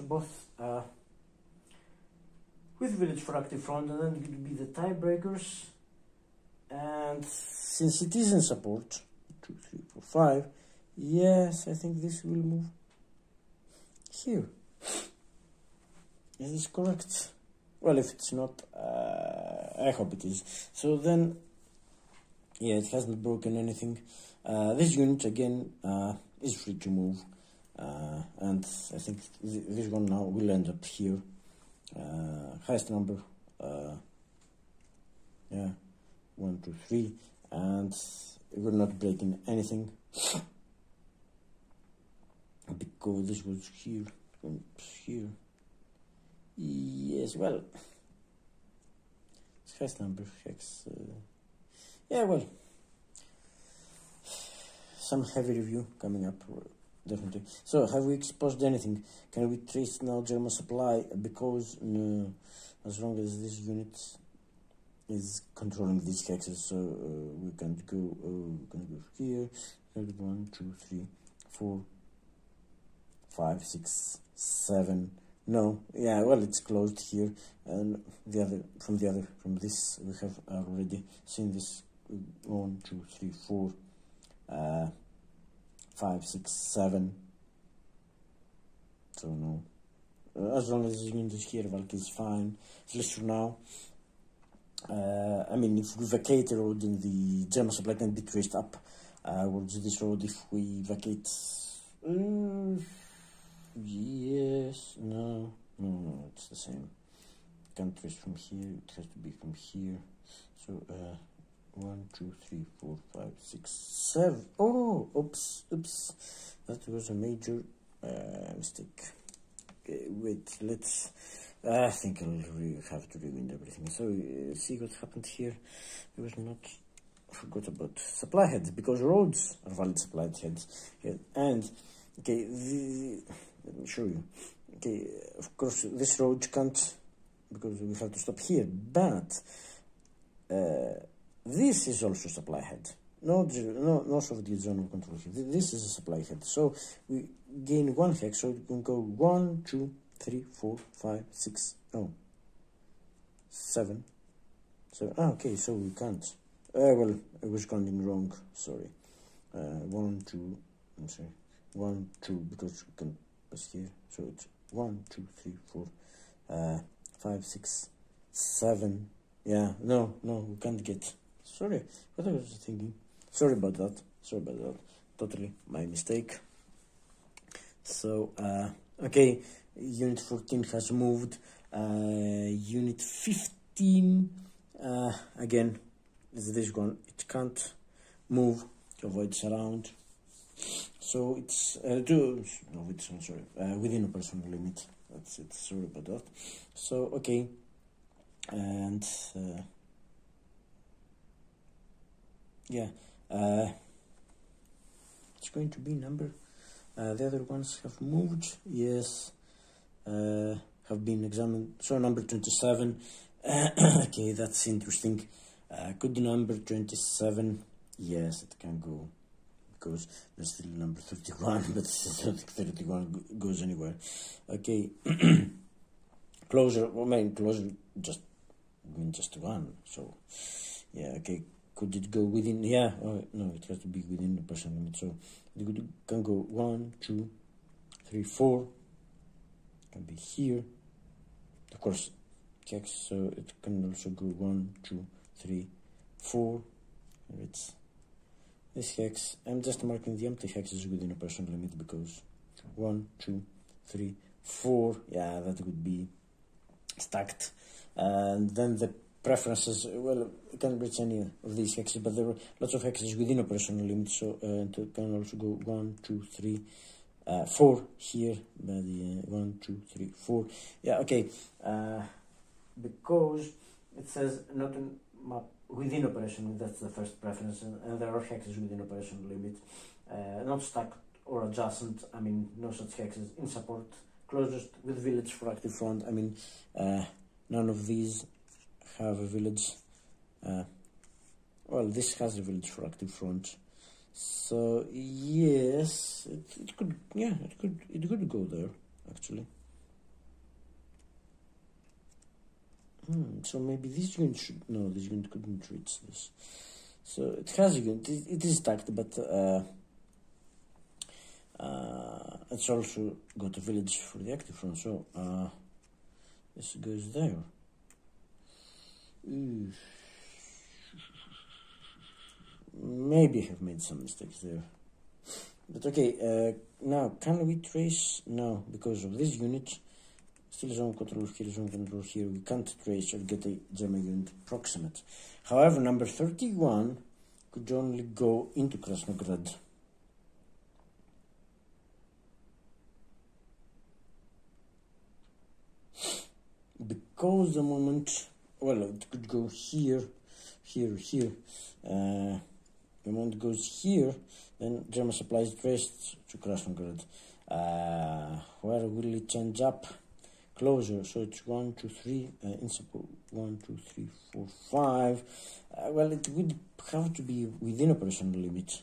both with village for active front, and then it would be the tiebreakers. And since it is in support, 2, 3, 4, 5, yes, I think this will move here. Is this correct? Well, if it's not, I hope it is. So then, yeah, it hasn't broken anything. This unit again is free to move, and I think this one now will end up here. Highest number, yeah, 1, 2, 3, and we're not breaking anything because this was here and here. Yes, well, it's highest number hex. Yeah, well, some heavy review coming up. Definitely. So, have we exposed anything? Can we trace now German supply? Because no, as long as this unit is controlling these hexes, so we can't go. We can go here. 1, 2, 3, 4, 5, 6, 7. No, yeah. Well, it's closed here, and from this we have already seen this. 1, 2, 3, 4. 5, 6, 7. So no. As long as the unit is here, Valky is fine. At least for now. I mean, if we vacate a road in the German supply can be traced up towards this road. If we vacate, yes, no, it's the same. Can't trace from here. It has to be from here. So 1, 2, 3, 4, 5, 6, 7. Oh, oops. That was a major mistake. Okay, wait, let's. I think I'll have to rewind everything. So, see what happened here. I was not. Forgot about supply heads, because roads are valid supply heads. Yeah, and, okay, let me show you. Okay, of course, this road can't, because we have to stop here, but. This is also supply head. No Soviet zone of control here. This is a supply head. So we gain one hex. So we can go 1, 2, 3, 4, 5, 6. Oh, 7. So okay. So we can't. Well, I was counting wrong. Sorry. 1, 2, I'm sorry, 1, 2, because we can pass here, so it's 1, 2, 3, 4, 5, 6, 7, yeah, no, we can't get, sorry, what I was thinking, sorry about that, totally my mistake. So, okay, unit 14 has moved, unit 15, again, is this one, it can't move to avoid surround, so it's within a personal limit, that's it, sorry about that. So, okay, and yeah, it's going to be number, the other ones have moved, yes, have been examined, so number 27, okay, that's interesting. Could number 27, yes, it can go, because there's still number 31, but I don't think 31 goes anywhere. Okay, closure, closure just one, so yeah, okay, could it go within, yeah, oh, no, it has to be within the personal limit, so it can go 1, 2, 3, 4, can be here, of course, checks, so it can also go 1, 2, 3, 4, it's this hex, I'm just marking the empty hexes within a personal limit, because 1, 2, 3, 4, yeah, that would be stacked, and then the preferences, well, you can reach any of these hexes, but there are lots of hexes within a personal limit, so it can also go 1, 2, 3, 4 here, but 1, 2, 3, 4, yeah, okay, because it says not a map within operation, that's the first preference, and there are hexes within operational limit, not stacked or adjacent, I mean, no such hexes in support, closest with village for active front, I mean, none of these have a village, well, this has a village for active front, so yes, it could, yeah, it could go there, actually. So maybe this unit should, no, this unit couldn't reach this. So it has a unit, it is stacked, but it's also got a village for the active front, so this goes there. Maybe I have made some mistakes there. But okay, now can we trace? No, because of this unit. Still zone control here, zone control here. We can't trace or get a German unit proximate. However, number 31 could only go into Krasnograd. Because the moment, well, it could go here, here, here. The moment it goes here, then German supplies traced to Krasnograd. Where will it change up? Closure, so it's 1, 2, 3, in support 1, 2, 3, 4, 5. Well, it would have to be within operational limit,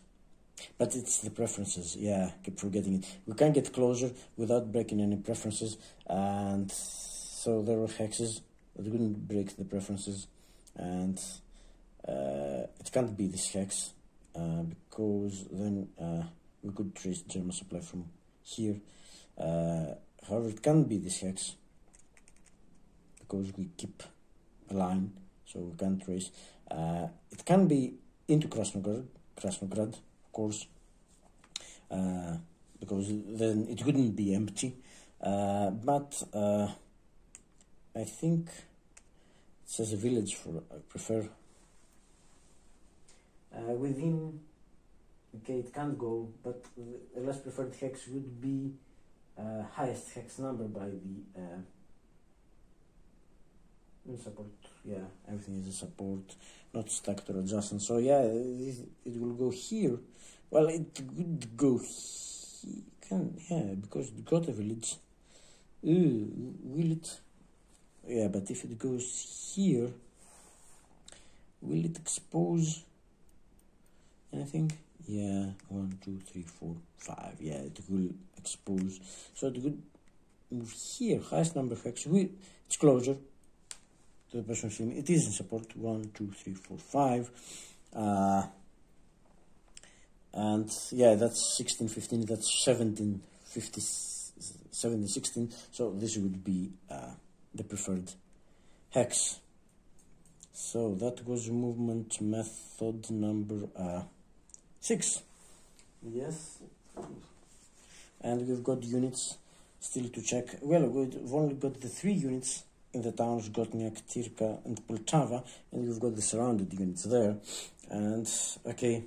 but it's the preferences. Yeah, keep forgetting it. We can't get closure without breaking any preferences, and so there are hexes that wouldn't break the preferences, and it can't be this hex because then we could trace German supply from here. However, it can be this hex because we keep a line, so we can't trace. It can be into Krasnograd, of course, because then it wouldn't be empty. But I think it says a village for I prefer. Within, okay, it can't go, but the less preferred hex would be highest hex number by the in support. Yeah, everything is a support, not stacked or adjacent. So yeah, it will go here. Well, it would go here, yeah, because it got a village. Will it? Yeah, but if it goes here, will it expose anything? Yeah, 1, 2, 3, 4, 5. Yeah, it will expose. So it would move here. Highest number of hex. It's closer to the person's limit. It is in support. 1, 2, 3, 4, 5. And yeah, that's 16, 15, that's 17, 50, 17, 16. So this would be the preferred hex. So that was movement method number 6. Yes. And we've got units still to check. Well, we've only got the 3 units in the towns, Gotniak, Tirka, and Poltava, and we've got the surrounded units there. And okay,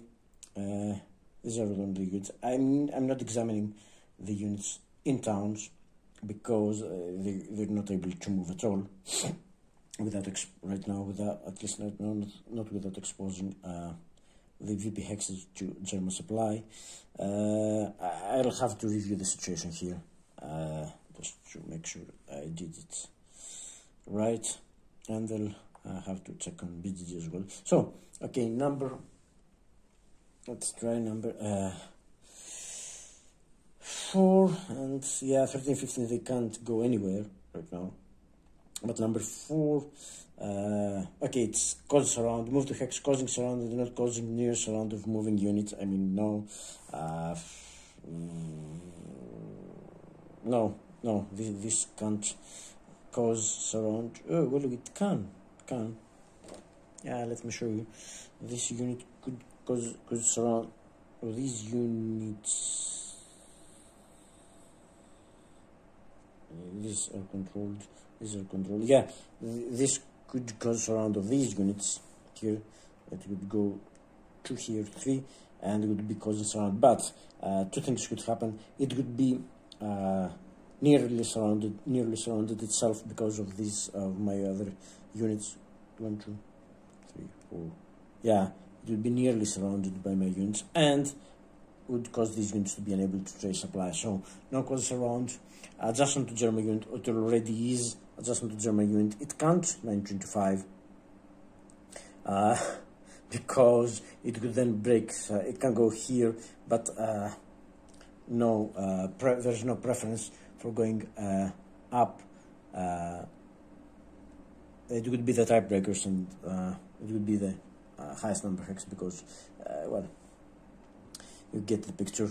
these are only units. I'm not examining the units in towns because they're not able to move at all without right now, without at least not without exposing the VP hexes to German supply. I'll have to review the situation here just to make sure I did it right, and I'll have to check on BGG as well. So okay, let's try number 4, and yeah, 13, 15 they can't go anywhere right now, but number 4, okay, it's cause surround, move to hex, causing surround and not causing near surround of moving units. I mean, no, no, this can't cause surround. Oh, well, it can. Yeah, let me show you. This unit could cause surround. Oh, these units. These are controlled. Yeah, this could cause surround of these units here. It would go to here 3, and it would be causing surround. But 2 things could happen. It would be nearly surrounded itself because of these my other units. 1, 2, 3, 4. Yeah, it would be nearly surrounded by my units, and would cause these units to be unable to trace supply. So no cause surround. Adjustment to German unit. It already is adjustment to German unit. It can't 925 because it could then break. It can go here, but no, there's no preference for going up. It would be the typebreakers, and it would be the highest number hex because, well, you get the picture.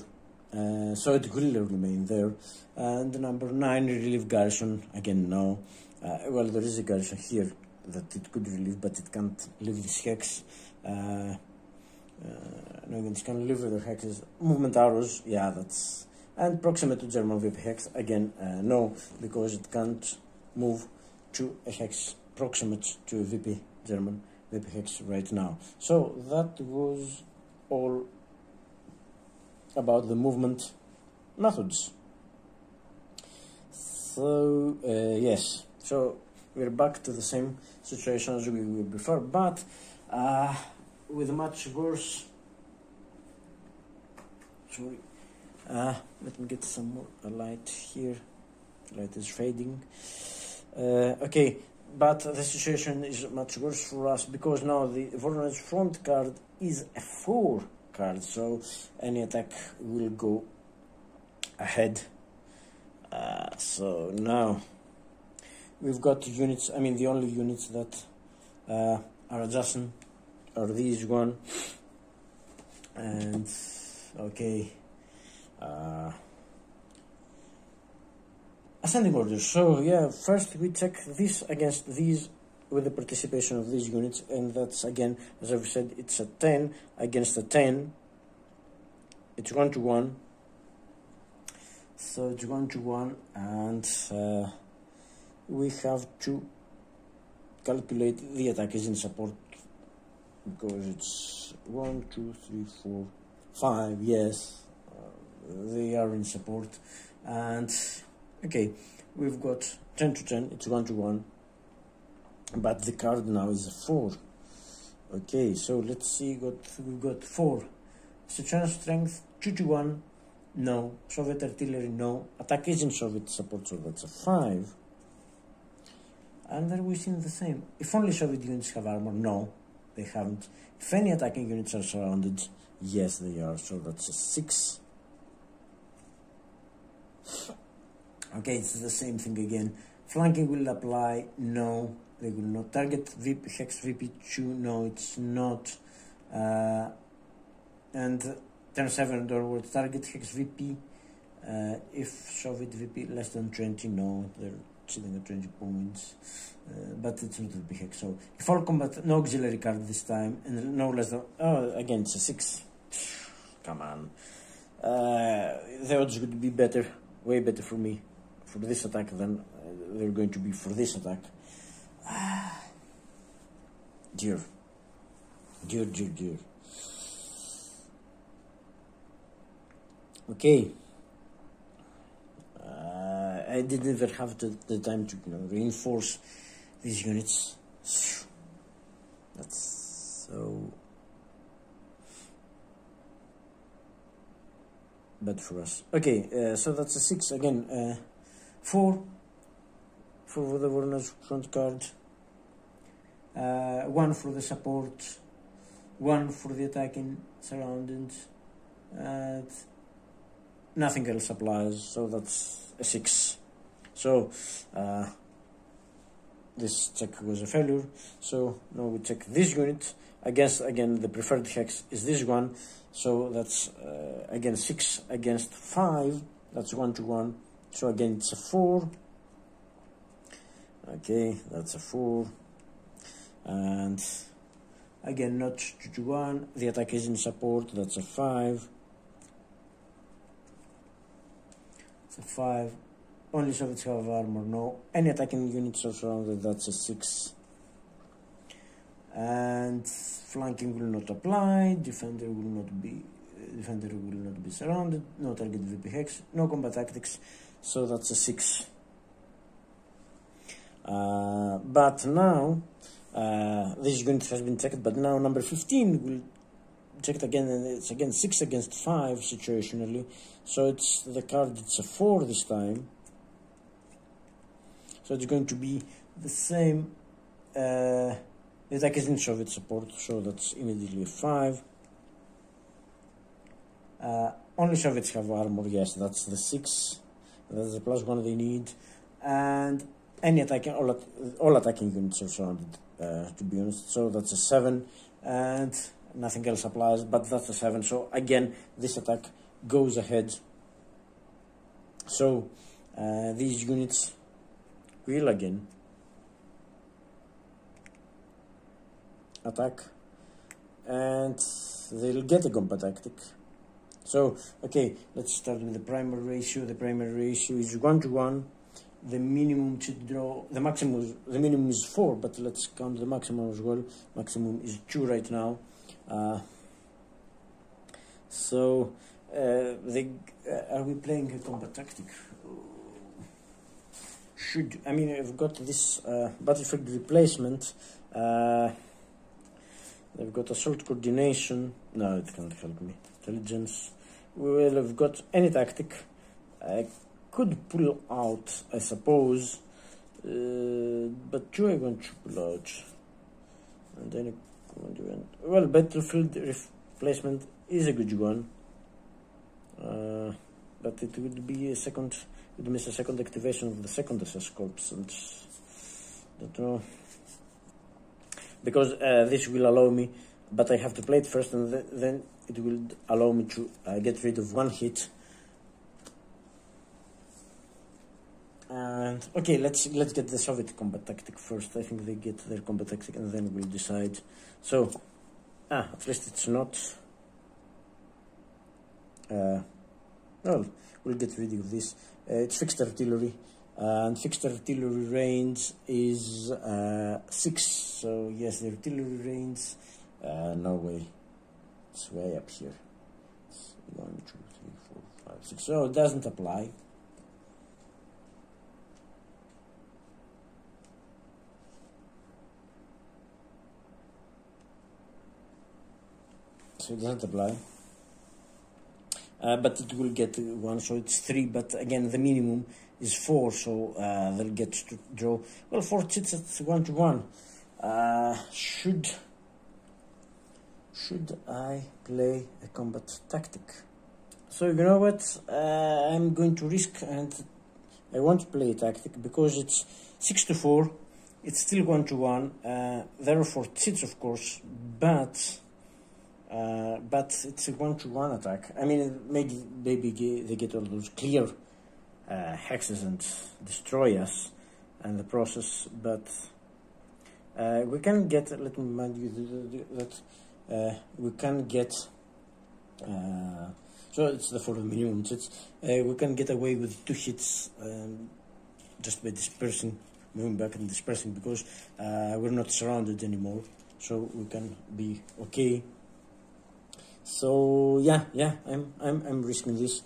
So it will remain there. And the number 9, relieve garrison. Again, no. Well, there is a garrison here that it could relieve, but it can't leave this hex. No, it can leave the hexes. Movement arrows, yeah, that's. And proximate to German VP hex, again, no, because it can't move to a hex proximate to a VP German VP hex right now. So that was all about the movement methods. So yes, so we're back to the same situation as we were before, but with much worse. Sorry, let me get some more light here. The light is fading. Okay, but the situation is much worse for us because now the Voronezh front card is a 4 card, so any attack will go ahead. So now we've got units. I mean, the only units that are adjacent are these one, and okay, ascending order. So yeah, first we check this against these with the participation of these units, and that's again, as I've said, it's a 10 against a 10. It's 1 to 1. So it's 1 to 1, and we have to calculate the attack is in support because it's 1, 2, 3, 4, 5. Yes, they are in support, and okay, we've got 10 to 10. It's 1 to 1. But the card now is a 4. Okay, so let's see what we've got. 4. Situation strength 2 to 1. No. Soviet artillery, no. Attack is in Soviet support, so that's a 5. And are we seeing the same? If only Soviet units have armor, no, they haven't. If any attacking units are surrounded, yes, they are, so that's a 6. Okay, it's the same thing again. Flanking will apply, no. They will not target hex VP2, no, it's not. And turn 7 downward target hex VP. If Soviet VP less than 20, no, they're sitting at 20 points, but it's not VP hex. So if all combat, no auxiliary card this time, and no less than, oh, again it's a 6. Come on. The odds would be better, way better for me, for this attack than they're going to be for this attack. Dear. Okay. I didn't even have the time to, reinforce these units. That's so bad for us. Okay, so that's a 6 again. 4 for the Voronezh front card. 1 for the support. 1 for the attacking surroundings. And nothing else applies, so that's a 6. So this check was a failure. So now we check this unit against, again, the preferred hex is this one. So that's again 6 against 5. That's 1 to 1. So again it's a 4. Okay, that's a 4. And again not 2 to 1. The attack is in support. That's a 5. It's a 5. Only Soviets have armor. No. Any attacking units are surrounded. That's a 6. And flanking will not apply. Defender will not be surrounded. No target VP hex. No combat tactics. So that's a 6. But now this unit has been checked. But now number 15 will checked again, and it's again 6 against 5 situationally. So it's the card. It's a 4 this time. So it's going to be the same. The attack is in Soviet support, so that's immediately a 5. Only Soviets have armor. Yes, that's the 6. That's the +1 they need. And any attacking, all attacking units are surrounded, to be honest. So that's a 7, and nothing else applies. But that's a 7. So again, this attack goes ahead. So these units will again attack, and they'll get a combat tactic. So okay, let's start with the primary ratio. The primary ratio is 1 to 1. The minimum should draw, the minimum is 4, but let's count the maximum as well. Maximum is 2 right now. So are we playing a combat tactic? I mean, I've got this battlefield replacement. They've got assault coordination. No, it can't help me. Intelligence. Well, I've got any tactic. I could pull out, I suppose. But do I want to pull out? And then, well, battlefield replacement is a good one. But it would be a second. It would miss a second activation of the second SS corps, and don't know. Because this will allow me, but I have to play it first, and then it will allow me to get rid of 1 hit. And okay, let's get the Soviet combat tactic first. I think they get their combat tactic, and then we'll decide. So, at least it's not. Well, we'll get rid of this. It's fixed artillery, and fixed artillery range is 6. So yes, the artillery range, no way, it's way up here. It's 1, 2, 3, 4, 5, 6. So it doesn't apply. So it doesn't apply. But it will get 1, so it's 3. But again, the minimum is 4, so they'll get to draw. Well, 4 chits at 1 to 1. Should I play a combat tactic? So you know what? I'm going to risk, and I want to play a tactic because it's 6 to 4. It's still 1 to 1. There are 4 chits, of course, but but it's a 1-to-1 attack. I mean, maybe they get all those clear hexes and destroy us in the process, but we can get, let me remind you that we can get, so it's the for the minimum chits, we can get away with 2 hits just by dispersing, moving back and dispersing, because we're not surrounded anymore, so we can be okay. So yeah, I'm risking this.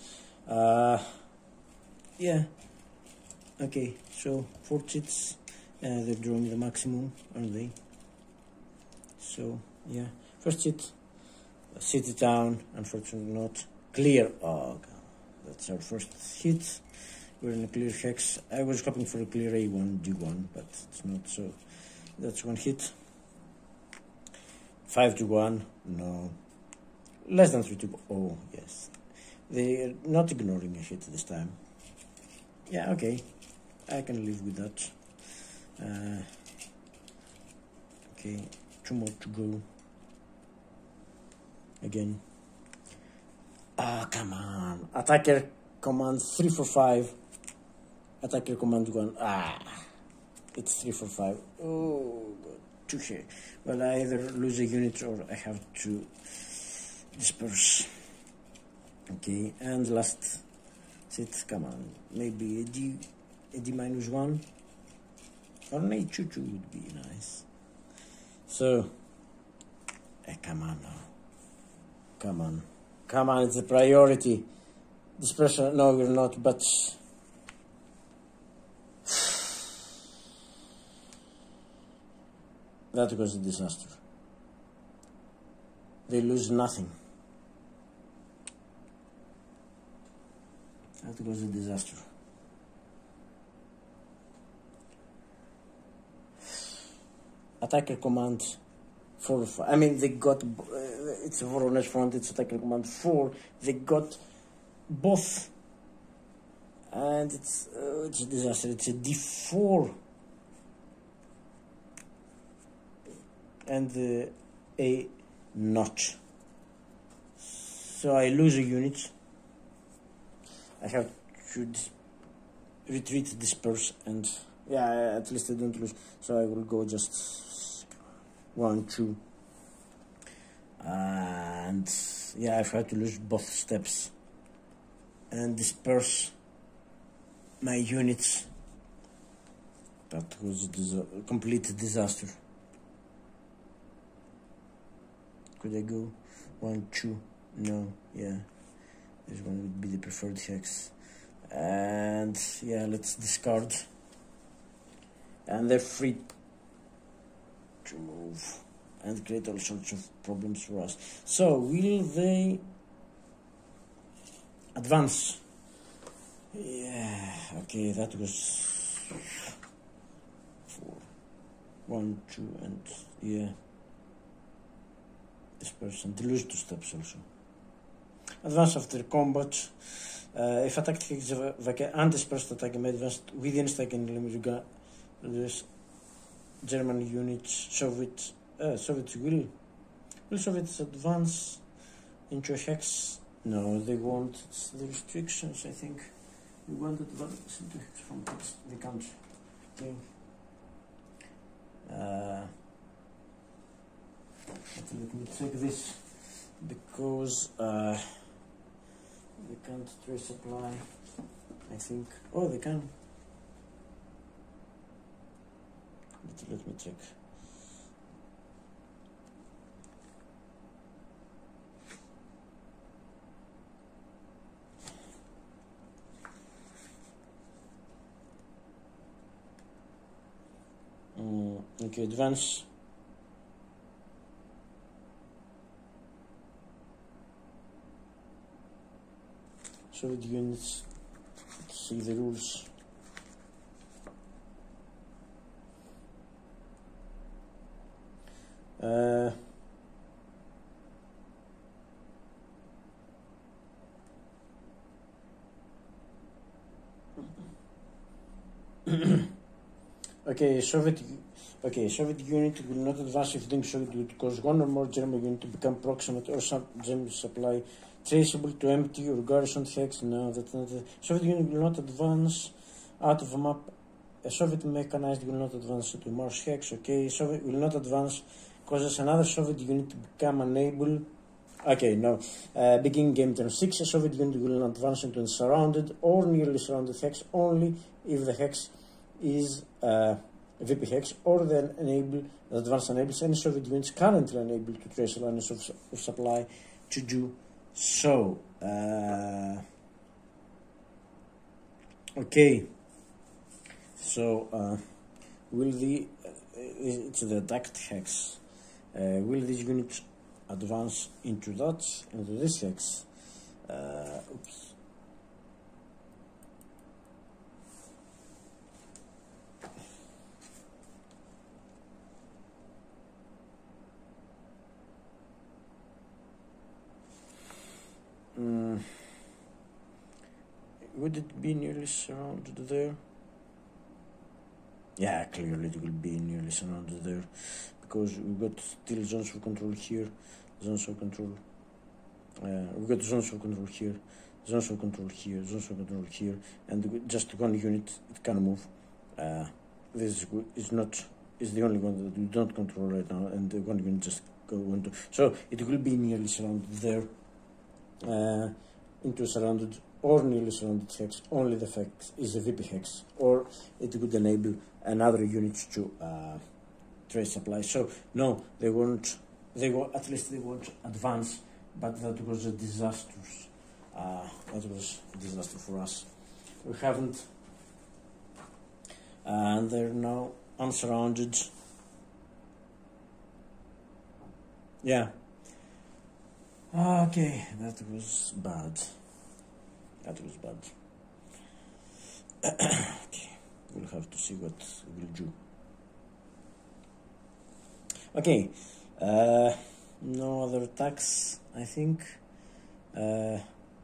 Yeah, okay, so 4 chits, they're drawing the maximum, aren't they? So yeah, first chit, city town, unfortunately not clear. Oh god, that's our first hit. We're in a clear hex. I was hoping for a clear A1 D1, but it's not, so that's 1 hit. 5-1, no. Less than 3-2, oh yes. They're not ignoring a hit this time. Yeah, okay, I can live with that. Okay, 2 more to go. Again. Ah, come on. Attacker command 3-4-5. Attacker command 1. Ah, it's 3-4-5. Oh, God. Touche. Well, I either lose a unit or I have to disperse. Okay, and last sit. Come on. Maybe a D minus 1. Or an A2 would be nice. So, come on now. Come on. Come on, it's a priority. Dispersion, no, we're not, but... that was a disaster. They lose nothing. That was a disaster. Attacker command 4 or 5. I mean, they got, it's a Voronezh front, it's attacker command 4. They got both. And it's a disaster. It's a D4. And a notch. So I lose a unit. I have to retreat, disperse, and yeah, at least I don't lose. So I will go just 1, 2, and yeah, I've had to lose both steps and disperse my units. That was a complete disaster. Could I go 1, 2? No, yeah. This one would be the preferred hex. And yeah, let's discard. And they're free to move and create all sorts of problems for us. So, will they advance? Yeah, okay, that was 4. 1, 2, and yeah. This person, they lose 2 steps also. Advance after combat. If attack takes undispersed attack may advance within second limit. This German units, Soviets will Soviets advance into a hex? No, they won't. It's the restrictions, I think. We want advance into hex from the country. Okay. Let me check this, because they can't resupply, I think. Oh, they can. Let me check. Okay, advance. Solid units. Let's see the rules. Okay, Soviet Okay, Soviet unit will not advance if doing so it would cause one or more German unit to become proximate or some German supply traceable to empty or garrison hex. No, that's not the Soviet unit will not advance out of a map. A Soviet mechanized will not advance to Mars hex. Okay, Soviet will not advance causes another Soviet unit to become unable. Okay, no. Begin game turn 6. A Soviet unit will not advance into a surrounded or nearly surrounded hex only if the hex is VP hex or then the advance enables any Soviet units currently unable to trace lines of supply to do so. Okay. So, will it's the attacked hex. Will this unit advance into this hex? Oops. Would it be nearly surrounded there? Yeah, clearly it will be nearly surrounded there, because we've got still zones of control here, zones of control. We've got zones of control here, zones of control here, zones of control here, and just one unit it can move. This is the only one that we don't control right now, and the one unit just go into. So it will be nearly surrounded there, into surrounded or nearly surrounded hex. Only the hex is a VP hex, or it would enable another unit to trace supply. So no, they won't. At least they won't advance. But that was a disaster. That was a disaster for us. We haven't, and they're now unsurrounded. Yeah. Okay, that was bad. That was bad. Okay, we'll have to see what we'll do. Okay, no other attacks, I think. Yeah,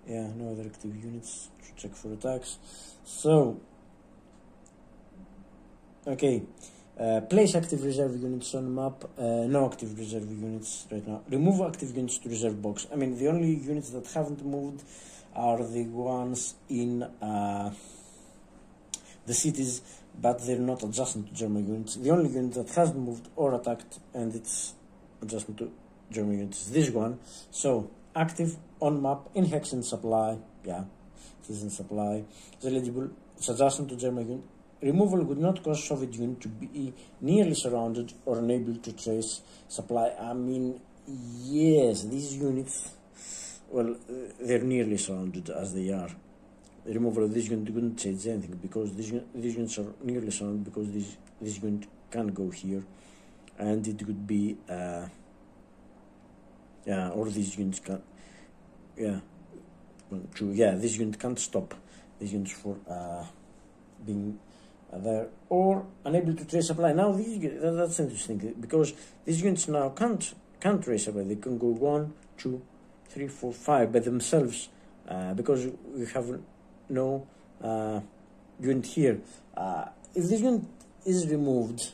no other active units to check for attacks. So, okay, place active reserve units on map. No active reserve units right now. Remove active units to reserve box. I mean, the only units that haven't moved are the ones in the cities, but they're not adjacent to German units. The only unit that hasn't moved or attacked and it's adjacent to German units is this one. So active on map in hex and supply. Yeah, it is in supply. It's eligible. It's adjacent to German unit. Removal would not cause Soviet unit to be nearly surrounded or unable to trace supply. I mean, yes, these units. Well, they're nearly surrounded as they are. The removal of this unit wouldn't change anything because these units are nearly surrounded because this unit can go here, and it would be yeah, or these units can, yeah, true, yeah, this unit can't stop these units for being there or unable to trace supply. Now that's interesting because these units now can't trace supply. They can go 1, 2, 3, 4, 5 by themselves because we have no unit here. If this unit is removed,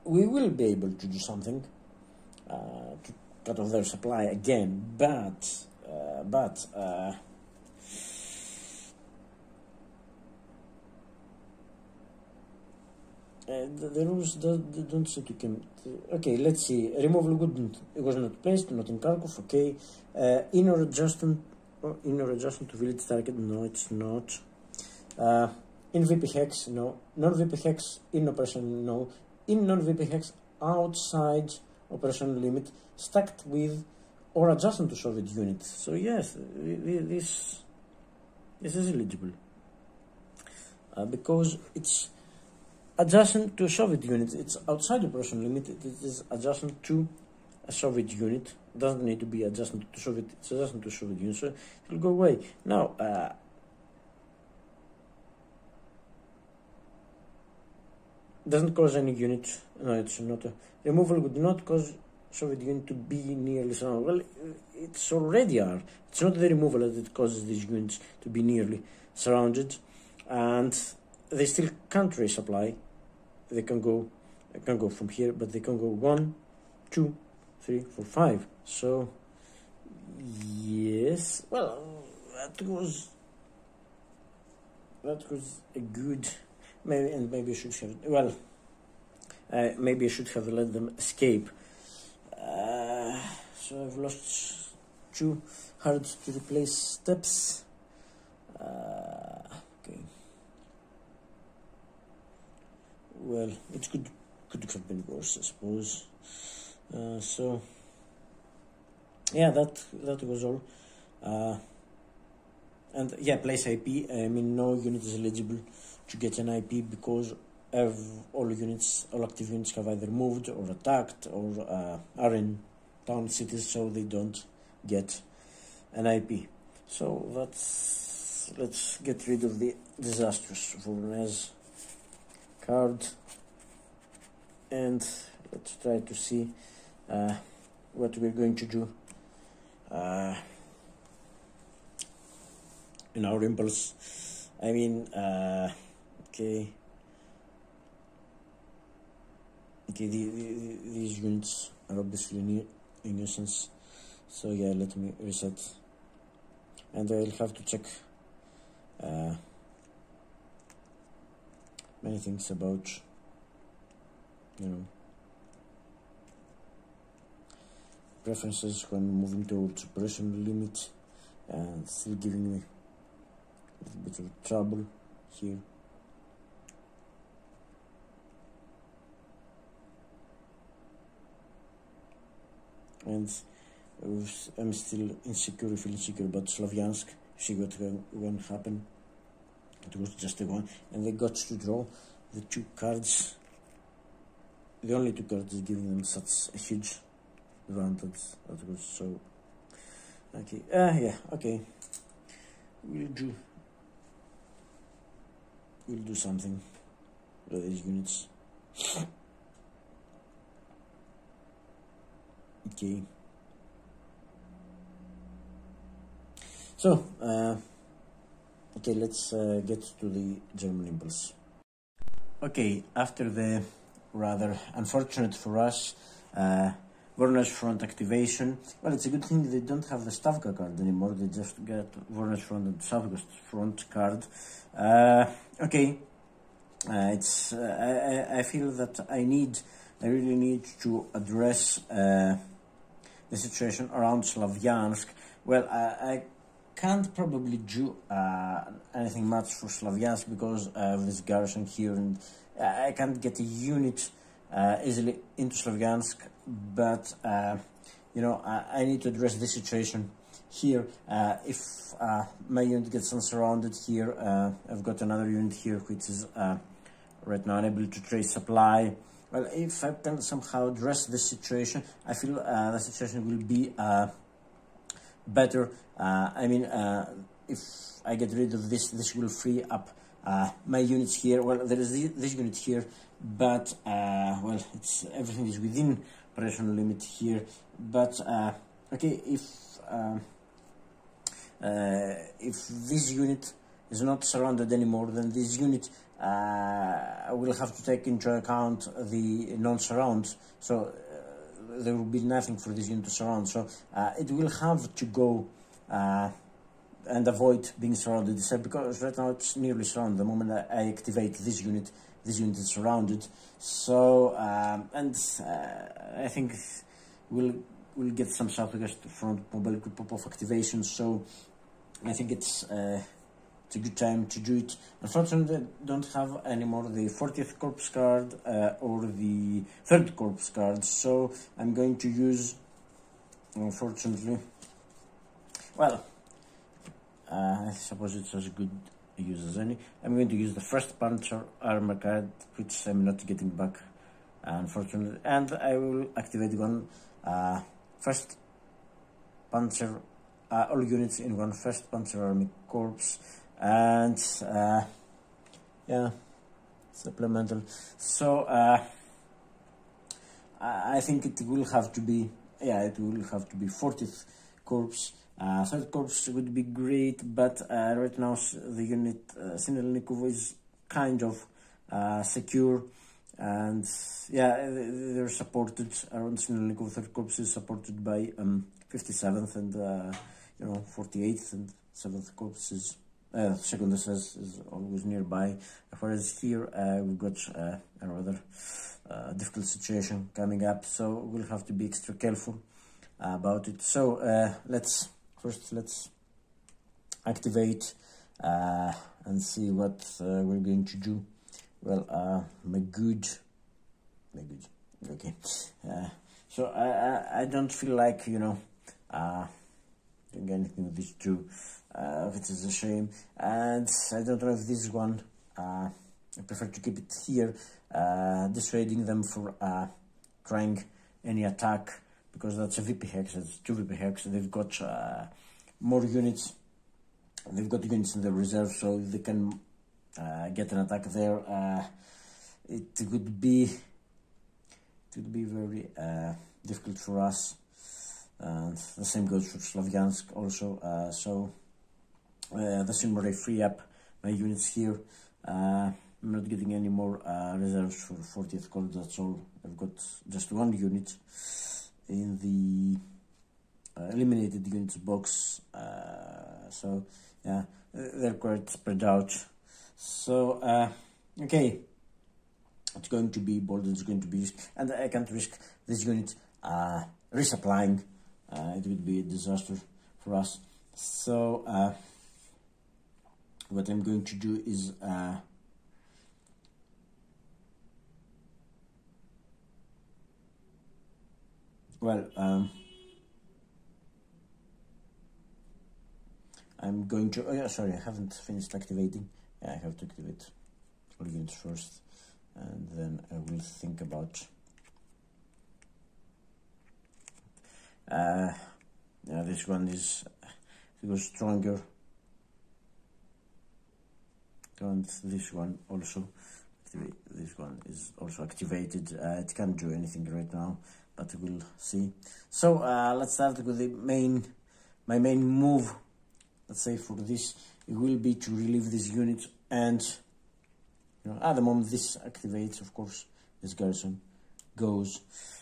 we will be able to do something to cut off their supply again, but the rules don't say to come. Okay, let's see. Removal it was not placed, not in Kharkov. Okay, inner adjustment to village target. No, it's not. In VP hex, no. Non-VP hex in operation, no. In non-VP hex outside operational limit, stacked with or adjacent to Soviet unit. So yes, this is eligible because it's adjacent to a Soviet unit. It's outside the operational limit. It is adjacent to a Soviet unit. It doesn't need to be adjacent to Soviet. It's adjacent to Soviet unit, so it will go away. Now, doesn't cause any unit. No, it's not. Removal would not cause Soviet unit to be nearly surrounded. Well, it's already are. It's not the removal that causes these units to be nearly surrounded, and they still can't resupply. They can go from here, but they can go 1, 2, 3, 4, 5. So yes, well, that was a good. Maybe I should have. Well, maybe I should have let them escape. So I've lost 2 hard to replace steps. Okay. Well, it could have been worse, I suppose. So yeah, that was all. And yeah, place IP. I mean, no unit is eligible to get an IP because all active units have either moved or attacked or are in town cities, so they don't get an IP. So let's get rid of the disastrous Voronezh card, and let's try to see what we're going to do in our impulse. I mean, okay, these units are obviously a nuisance, so yeah, let me reset, and I'll have to check many things about, preferences when moving towards operational limit, and still giving me a little bit of trouble here. And I'm still feel insecure about Slavyansk. See what going to happen. It was just a one, and they got to draw the 2 cards. The only 2 cards is giving them such a huge advantage. That was so okay. Yeah, okay. We'll do something with these units. Okay. So, okay, let's get to the German impulse. Okay, after the rather unfortunate for us Voronezh front activation, well, it's a good thing they don't have the Stavka card anymore. They just get Voronezh front and Stavka front card. Okay, I feel that I really need to address the situation around Slavyansk. Well, I can't probably do anything much for Slavyansk because of this garrison here, and I can't get a unit easily into Slavyansk, but I need to address this situation here. If my unit gets unsurrounded here, I've got another unit here which is right now unable to trace supply. Well, if I can somehow address this situation, I feel the situation will be better. I mean, if I get rid of this will free up my units here. Well, there is this unit here, but well, everything is within operational limit here. But okay, if this unit is not surrounded anymore, then this unit will have to take into account the non-surround. So there will be nothing for this unit to surround. So it will have to go and avoid being surrounded, because right now it's nearly surrounded. The moment I activate this unit is surrounded. So and I think we'll get some Southwest front mobile pop-off activation. So I think it's a good time to do it. Unfortunately, I don't have anymore the 40th Corps card or the 3rd Corps card, so I'm going to use, unfortunately, well, I suppose it's as good a use as any. I'm going to use the 1st Panzer armor card, which I'm not getting back, unfortunately, and I will activate one 1st Panzer, all units in one 1st Panzer Army Corps, and yeah, supplemental. So I think it will have to be, yeah, it will have to be 40th Corps. 3rd Corps would be great, but right now the unit Sinelnikov is kind of secure, and yeah, they're supported around Sinelnikov. 3rd Corps is supported by 57th and 48th, and 7th Corps is 2nd SS is always nearby. Whereas here we've got a rather difficult situation coming up, so we'll have to be extra careful about it. So let's activate and see what we're going to do. Well, my good, okay. So I don't feel like doing anything with these two, which is a shame. And I don't know if this one, I prefer to keep it here, dissuading them for trying any attack, because that's a VP hex, it's 2 VP hex. They've got more units, they've got units in the reserve, so they can get an attack there. It would be very difficult for us, and the same goes for Slavyansk also. So the sooner I free up my units here, I'm not getting any more reserves for 40th Corps. That's all. I've got just 1 unit in the eliminated units box, so yeah, they're quite spread out. So okay, it's going to be bold, it's going to be risk, and I can't risk this unit resupplying. It would be a disaster for us. So what I'm going to do is I'm going to, oh yeah, sorry, I haven't finished activating. I have to activate all units first, and then I will think about yeah, this one is stronger, and this one also. This one is also activated. It can't do anything right now, but we'll see. So let's start with my main move. Let's say for this, it will be to relieve this unit, and at the moment this activates, of course, this garrison goes.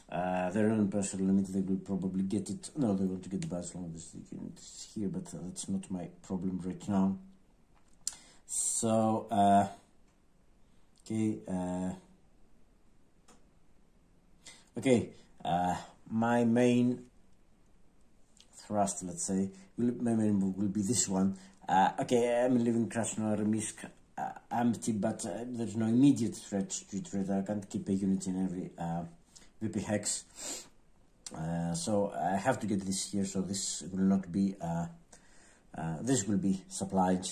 Their own personal limit, they will probably get it. No, they want to get the Barcelona unit here, but that's not my problem right now. So okay, my main thrust, let's say, my main move will be this one. Okay, I'm leaving Krasnoarmysk empty, but there's no immediate threat to it, right? I can't keep a unit in every VP hex, so I have to get this here. So this will not be this will be supplied,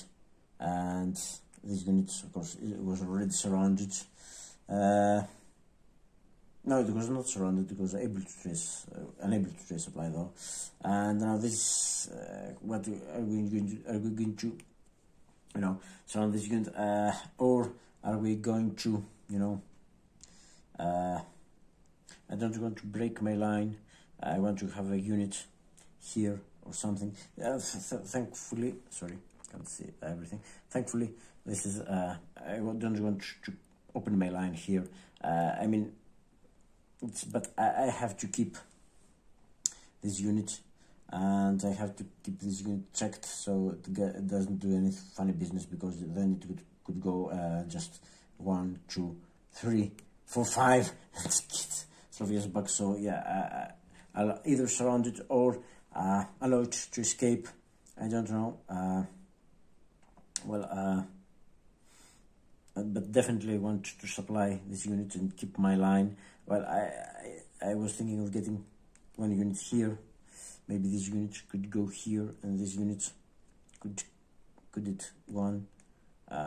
and these units, of course, it was already surrounded. No, it was not surrounded. It was able to trace, unable to trace supply though. And now this, what are we going to, surround this unit, or are we going to, I don't want to break my line. I want to have a unit here or something. Thankfully, sorry, can't see everything. Thankfully, this is, I don't want to open my line here. I mean, but I have to keep this unit, and I have to keep this unit checked so it doesn't do any funny business, because then it could go just 1, 2, 3, 4, 5 Soviets back. So yeah, I'll either surround it or allow it to escape. I don't know. But definitely want to supply this unit and keep my line. Well, I was thinking of getting 1 unit here. Maybe this unit could go here, and this unit could it 1,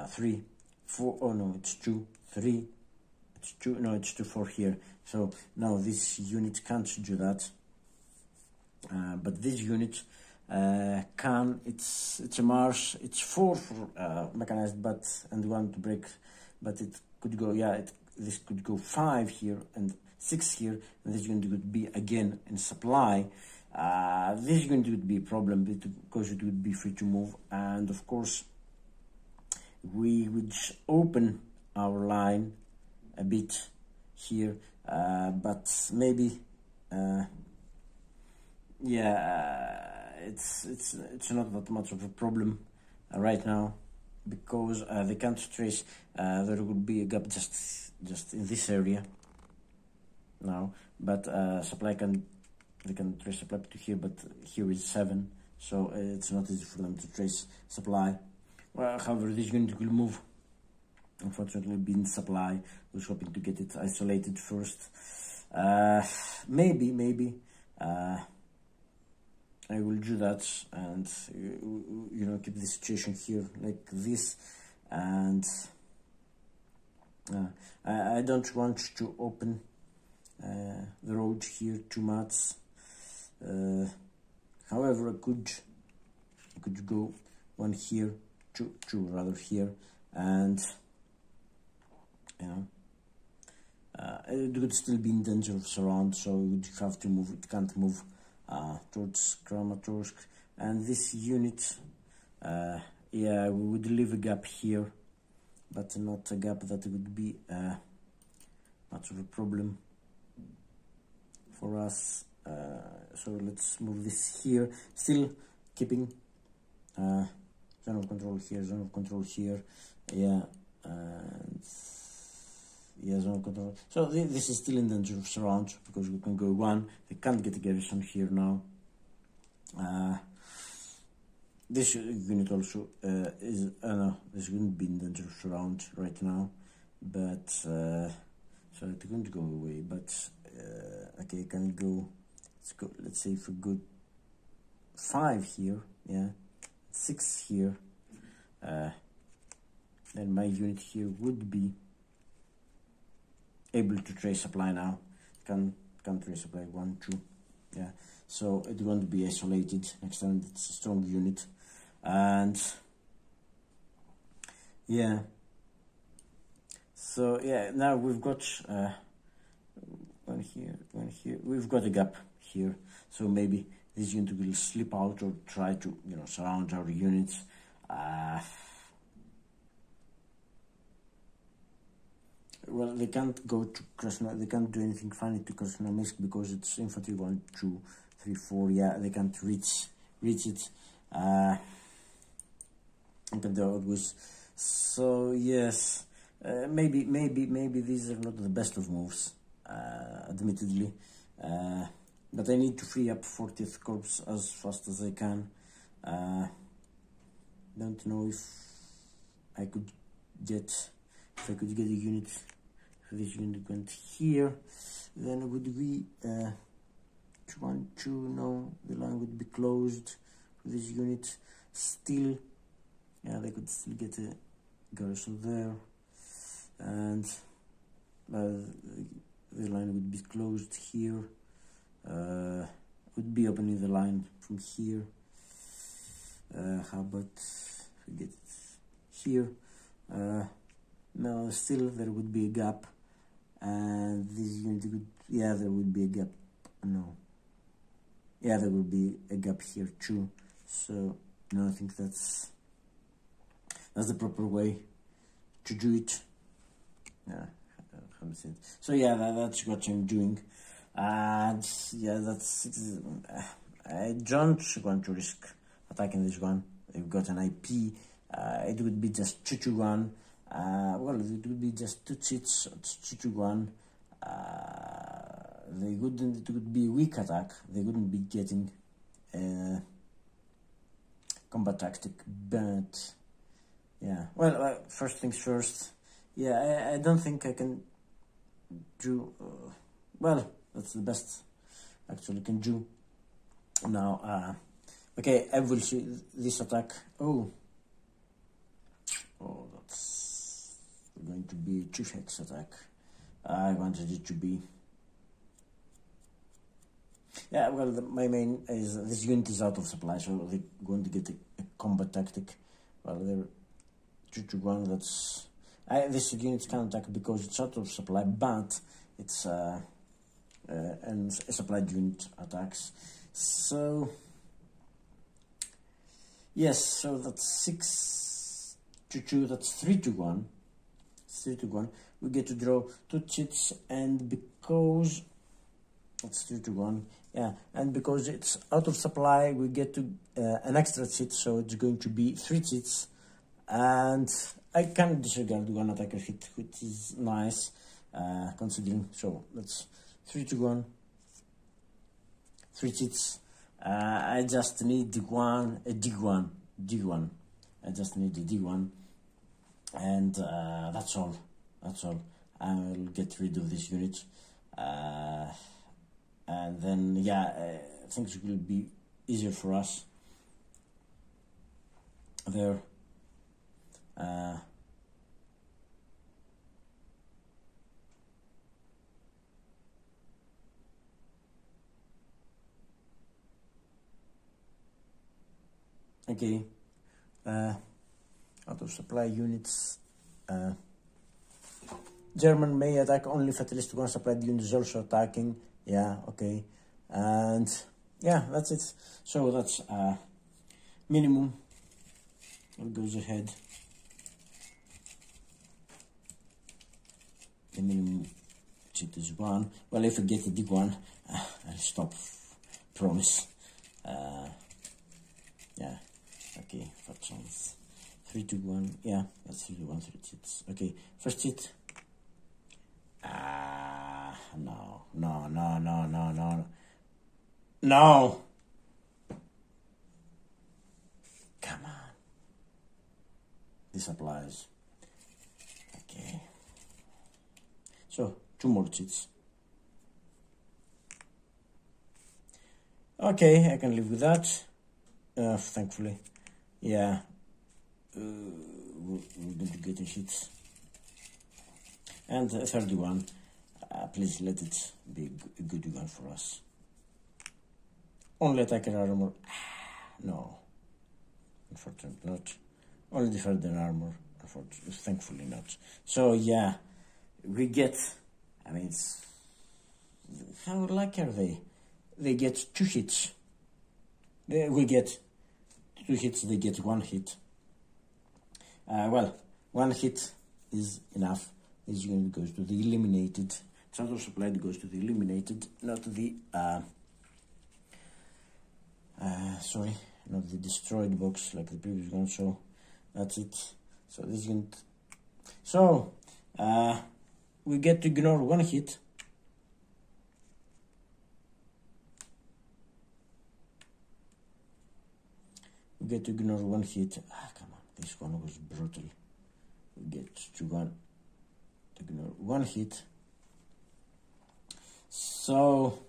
3, 4. Oh no, it's 2, 3. It's 2. No, it's 2, 4 here. So no, this unit can't do that. But this unit can. It's a marsh. It's 4 for mechanized, and 1 to break but it could go, yeah, this could go 5 here and 6 here, and this is going to be again in supply. This is going to be a problem because it would be free to move, and of course we would open our line a bit here, but maybe it's not that much of a problem right now, because they can't trace. There would be a gap just in this area now, but they can trace supply to here, but here is 7, so it's not easy for them to trace supply. Well, however, this is going to move. Unfortunately, being supply, I was hoping to get it isolated first. Maybe I will do that, and keep the situation here like this, and I don't want to open the road here too much. However, I could go one here, two rather here, and it would still be in danger of surround, so it would have to move. It can't move towards Kramatorsk, and this unit, we would leave a gap here, but not a gap that would be much of a problem for us. So let's move this here, still keeping zone of control here, zone of control here, and zone of control. So this is still in danger of surround, because we can go 1. They can't get a garrison here now. This unit also is this wouldn't be in danger of surround right now, but so it won't go away. But okay, can go. Let's say if we go 5 here, 6 here, then my unit here would be able to trace supply now. Can trace supply 1, 2, so it won't be isolated. Next time it's a strong unit, and so now we've got one here. We've got a gap here, so maybe this unit will slip out or try to surround our units. Well, they can't go to Krasno. They can't do anything funny to Krasnoyarsk because it's infantry 1, 2, 3, 4. They can't reach it. So yes, maybe these are not the best of moves, admittedly. But I need to free up 40th Corps as fast as I can. Don't know if I could get a unit. If this unit went here, then would we 1, 2? No, the line would be closed for this unit. Still, they could still get a garrison there, and the line would be closed here. Would be opening the line from here. How about we get it here? No, still there would be a gap, and this unit would, there would be a gap. No, there would be a gap here too. So no, I think that's the proper way to do it. So that's what I'm doing, and that's I don't want to risk attacking this one. They've got an IP. It would be just 2-1. Well, it would be just 2 chits. It's 2-1. It would be a weak attack. They wouldn't be getting combat tactic, but well, first things first. I don't think I can do well. That's the best actually can do now. Okay, I will see this attack. Oh, that's going to be a 2-hex attack. I wanted it to be. Well, my main is this unit is out of supply, so they're going to get a combat tactic. Well, they're 2-1. That's This unit can attack because it's out of supply, but it's and a supplied unit attacks. So yes, so that's 6 to 2. That's 3 to 1. 3 to 1. We get to draw 2 chits, and because that's 3 to 1, yeah, and because it's out of supply, we get to an extra chit, so it's going to be 3 chits, and I can disregard 1 attacker hit, which is nice, considering. So that's 3 to 1, 3 chits. I just need D1, a D1. I just need a D1, and that's all. That's all. I'll get rid of this unit, and then yeah, things will be easier for us there. Okay, out of supply units. German may attack only if at least 1 supplied unit is also attacking. Yeah, okay, and yeah, that's it. So that's minimum. It goes ahead. The minimum chit is 1. Well, if I get a D1, I'll stop. Promise. Yeah. Okay, for chance. 3 to 1. Yeah, that's 3 to 1, 3 chits. Okay, first chit. No. No! Come on. This applies. Okay. So, 2 more chits. Okay, I can live with that. Thankfully. Yeah. We're going to get a hit. And a 31. Please let it be a good one for us. Only attacker armor. No. Unfortunately not. Only defender armor. Unfortunately, thankfully not. So yeah, we get. I mean, how lucky are they? They get 2 hits. We get 2 hits. They get 1 hit. Well, 1 hit is enough. This unit goes to the eliminated. It's out of supply. It goes to the eliminated, not the sorry, not the destroyed box like the previous one. So that's it. So this unit. So we get to ignore 1 hit. We get to ignore 1 hit. Come on, this one was brutal. We get to ignore 1 hit. So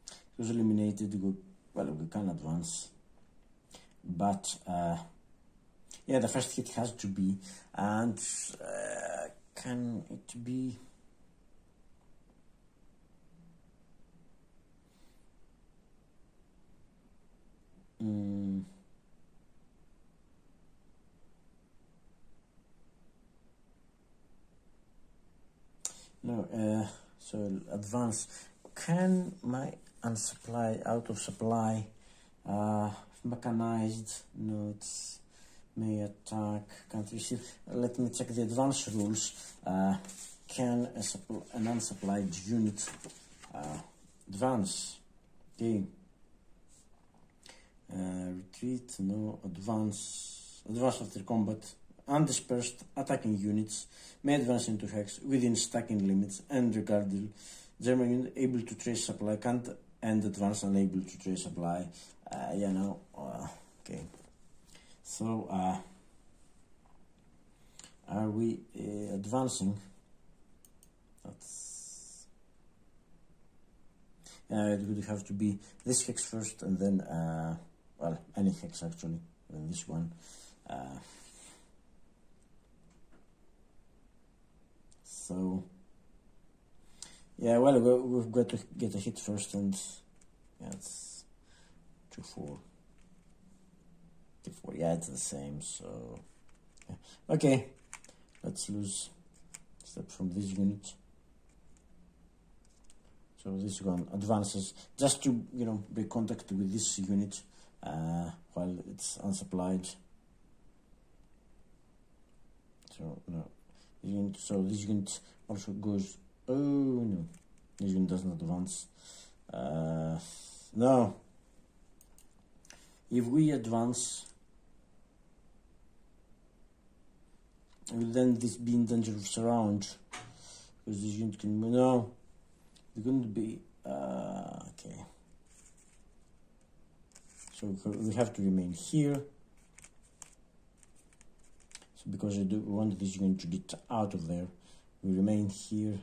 it was eliminated. Well, we can advance, but yeah, the first hit has to be, and can it be? No, so advance. Can my unsupply, out of supply, mechanized? No, it's may attack, can't receive. Let me check the advance rules. Can an unsupplied unit advance? Okay. Retreat, no. Advance after combat. Undispersed attacking units may advance into hex within stacking limits, and regardless, German unit able to trace supply can't and advance unable to trace supply. Yeah, no. Okay. So, are we advancing? That's it would have to be this hex first, and then well, any hex actually, and this one. So yeah, well, we've got to get a hit first, and yeah, it's 2-4. 2-4, yeah, it's the same. So Okay, let's lose step from this unit. So this one advances just to, you know, break contact with this unit while it's unsupplied. So no, so this unit also goes. Oh no, this unit doesn't advance. No, if we advance, will then this be in danger of surround? Because this unit can move. No, it couldn't be. Okay. So we have to remain here. So because I do want this unit to get out of there, we remain here.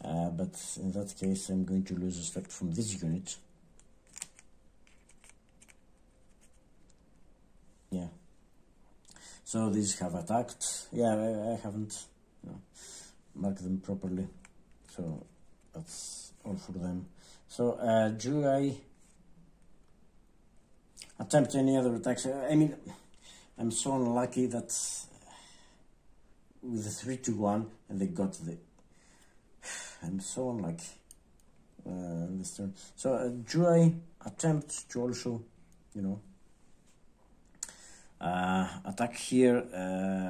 But in that case, I'm going to lose a step from this unit. Yeah. So these have attacked. Yeah, I haven't, you know, marked them properly. So that's all for them. So do I attempt any other attacks? I mean, I'm so unlucky that with the 3-1 and they got the. I'm so unlucky this turn. So do I attempt to also, you know, attack here?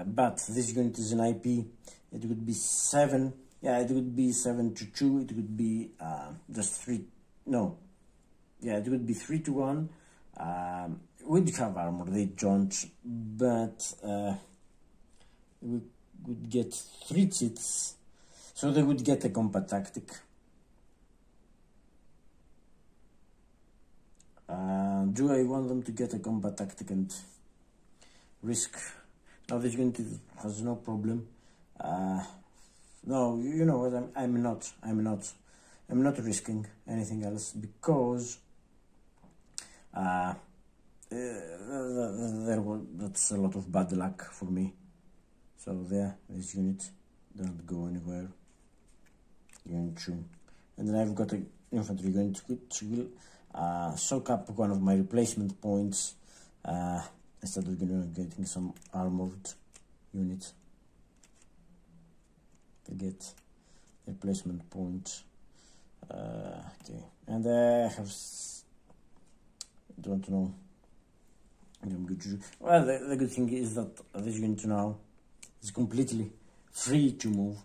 But this unit is an IP. It would be 7. Yeah, it would be 7-2. It would be just 3. No. Yeah, it would be 3-1. We'd have armor. They don't. But we would get 3 chits. So they would get a combat tactic. Do I want them to get a combat tactic and risk? Now this unit has no problem. No, you know what? I'm not risking anything else because that's a lot of bad luck for me. So this unit doesn't go anywhere. Unit 2, and then I've got an infantry unit which will soak up one of my replacement points instead of getting some armored unit. To get replacement point. Okay, and I have. Don't know. I'm good to do. Well, the good thing is that this unit now is completely free to move.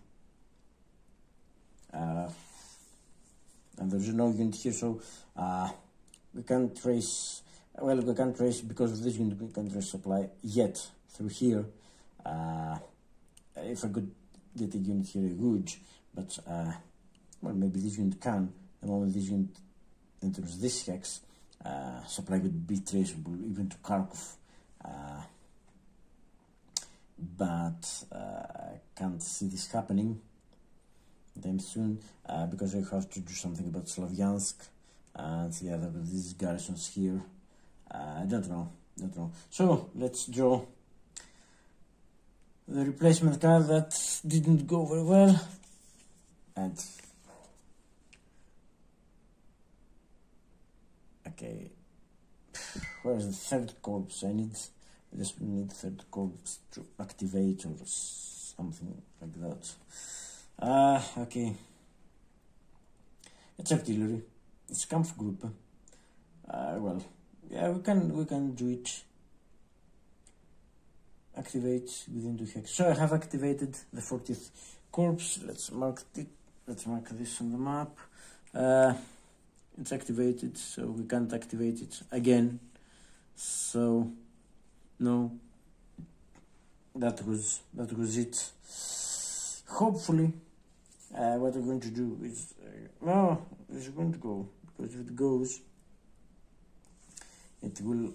And there's no unit here, so we can't trace. Well, we can't trace because of this unit. We can't trace supply yet through here. If I could get a unit here, I would. But well, maybe this unit can. The moment this unit enters this hex, supply would be traceable even to Kharkov. But I can't see this happening anytime soon because I have to do something about Slavyansk and yeah, there are these garrisons here. I don't know. So let's draw the replacement card that didn't go very well, and okay, where's the 3rd corps? I just need 3rd corps to activate or something like that. Okay, it's artillery, it's Kampf group. Well, yeah, we can do it. Activate within the hex. So I have activated the 40th corps. Let's mark it. Let's mark this on the map. It's activated, so we can't activate it again. So no, that was it. Hopefully, what we're going to do is no, it's going to go, because if it goes, it will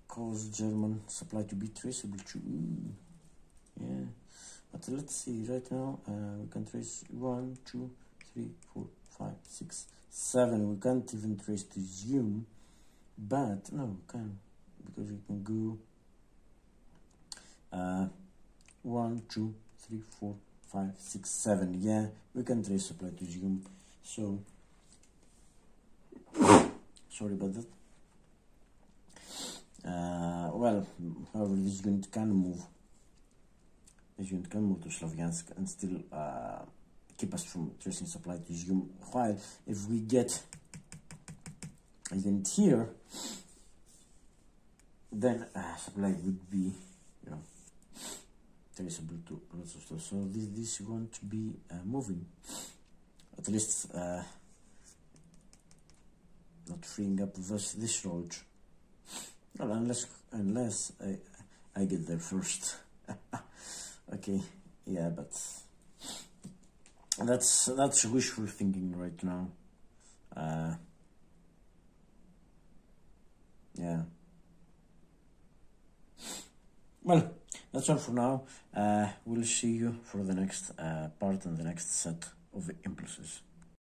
cause German supply to be traceable to. Yeah, but let's see. Right now, we can trace 1, 2, 3, 4, 5, 6, 7. We can't even trace the zoom, but no, we can, because we can go 1, 2, 3, 4, 5, 6, 7. Yeah, we can trace supply to zoom. So sorry about that. Well, however, this unit can move this unit can move to Slavyansk and still keep us from tracing supply to Izum. While if we get a unit here, then supply would be, you know, traceable to lots of stuff. So this is going to be moving, at least not freeing up this road. Well, unless I get there first. Okay, yeah, but that's wishful thinking right now. Yeah. Well, that's all for now. We'll see you for the next part and the next set of impulses.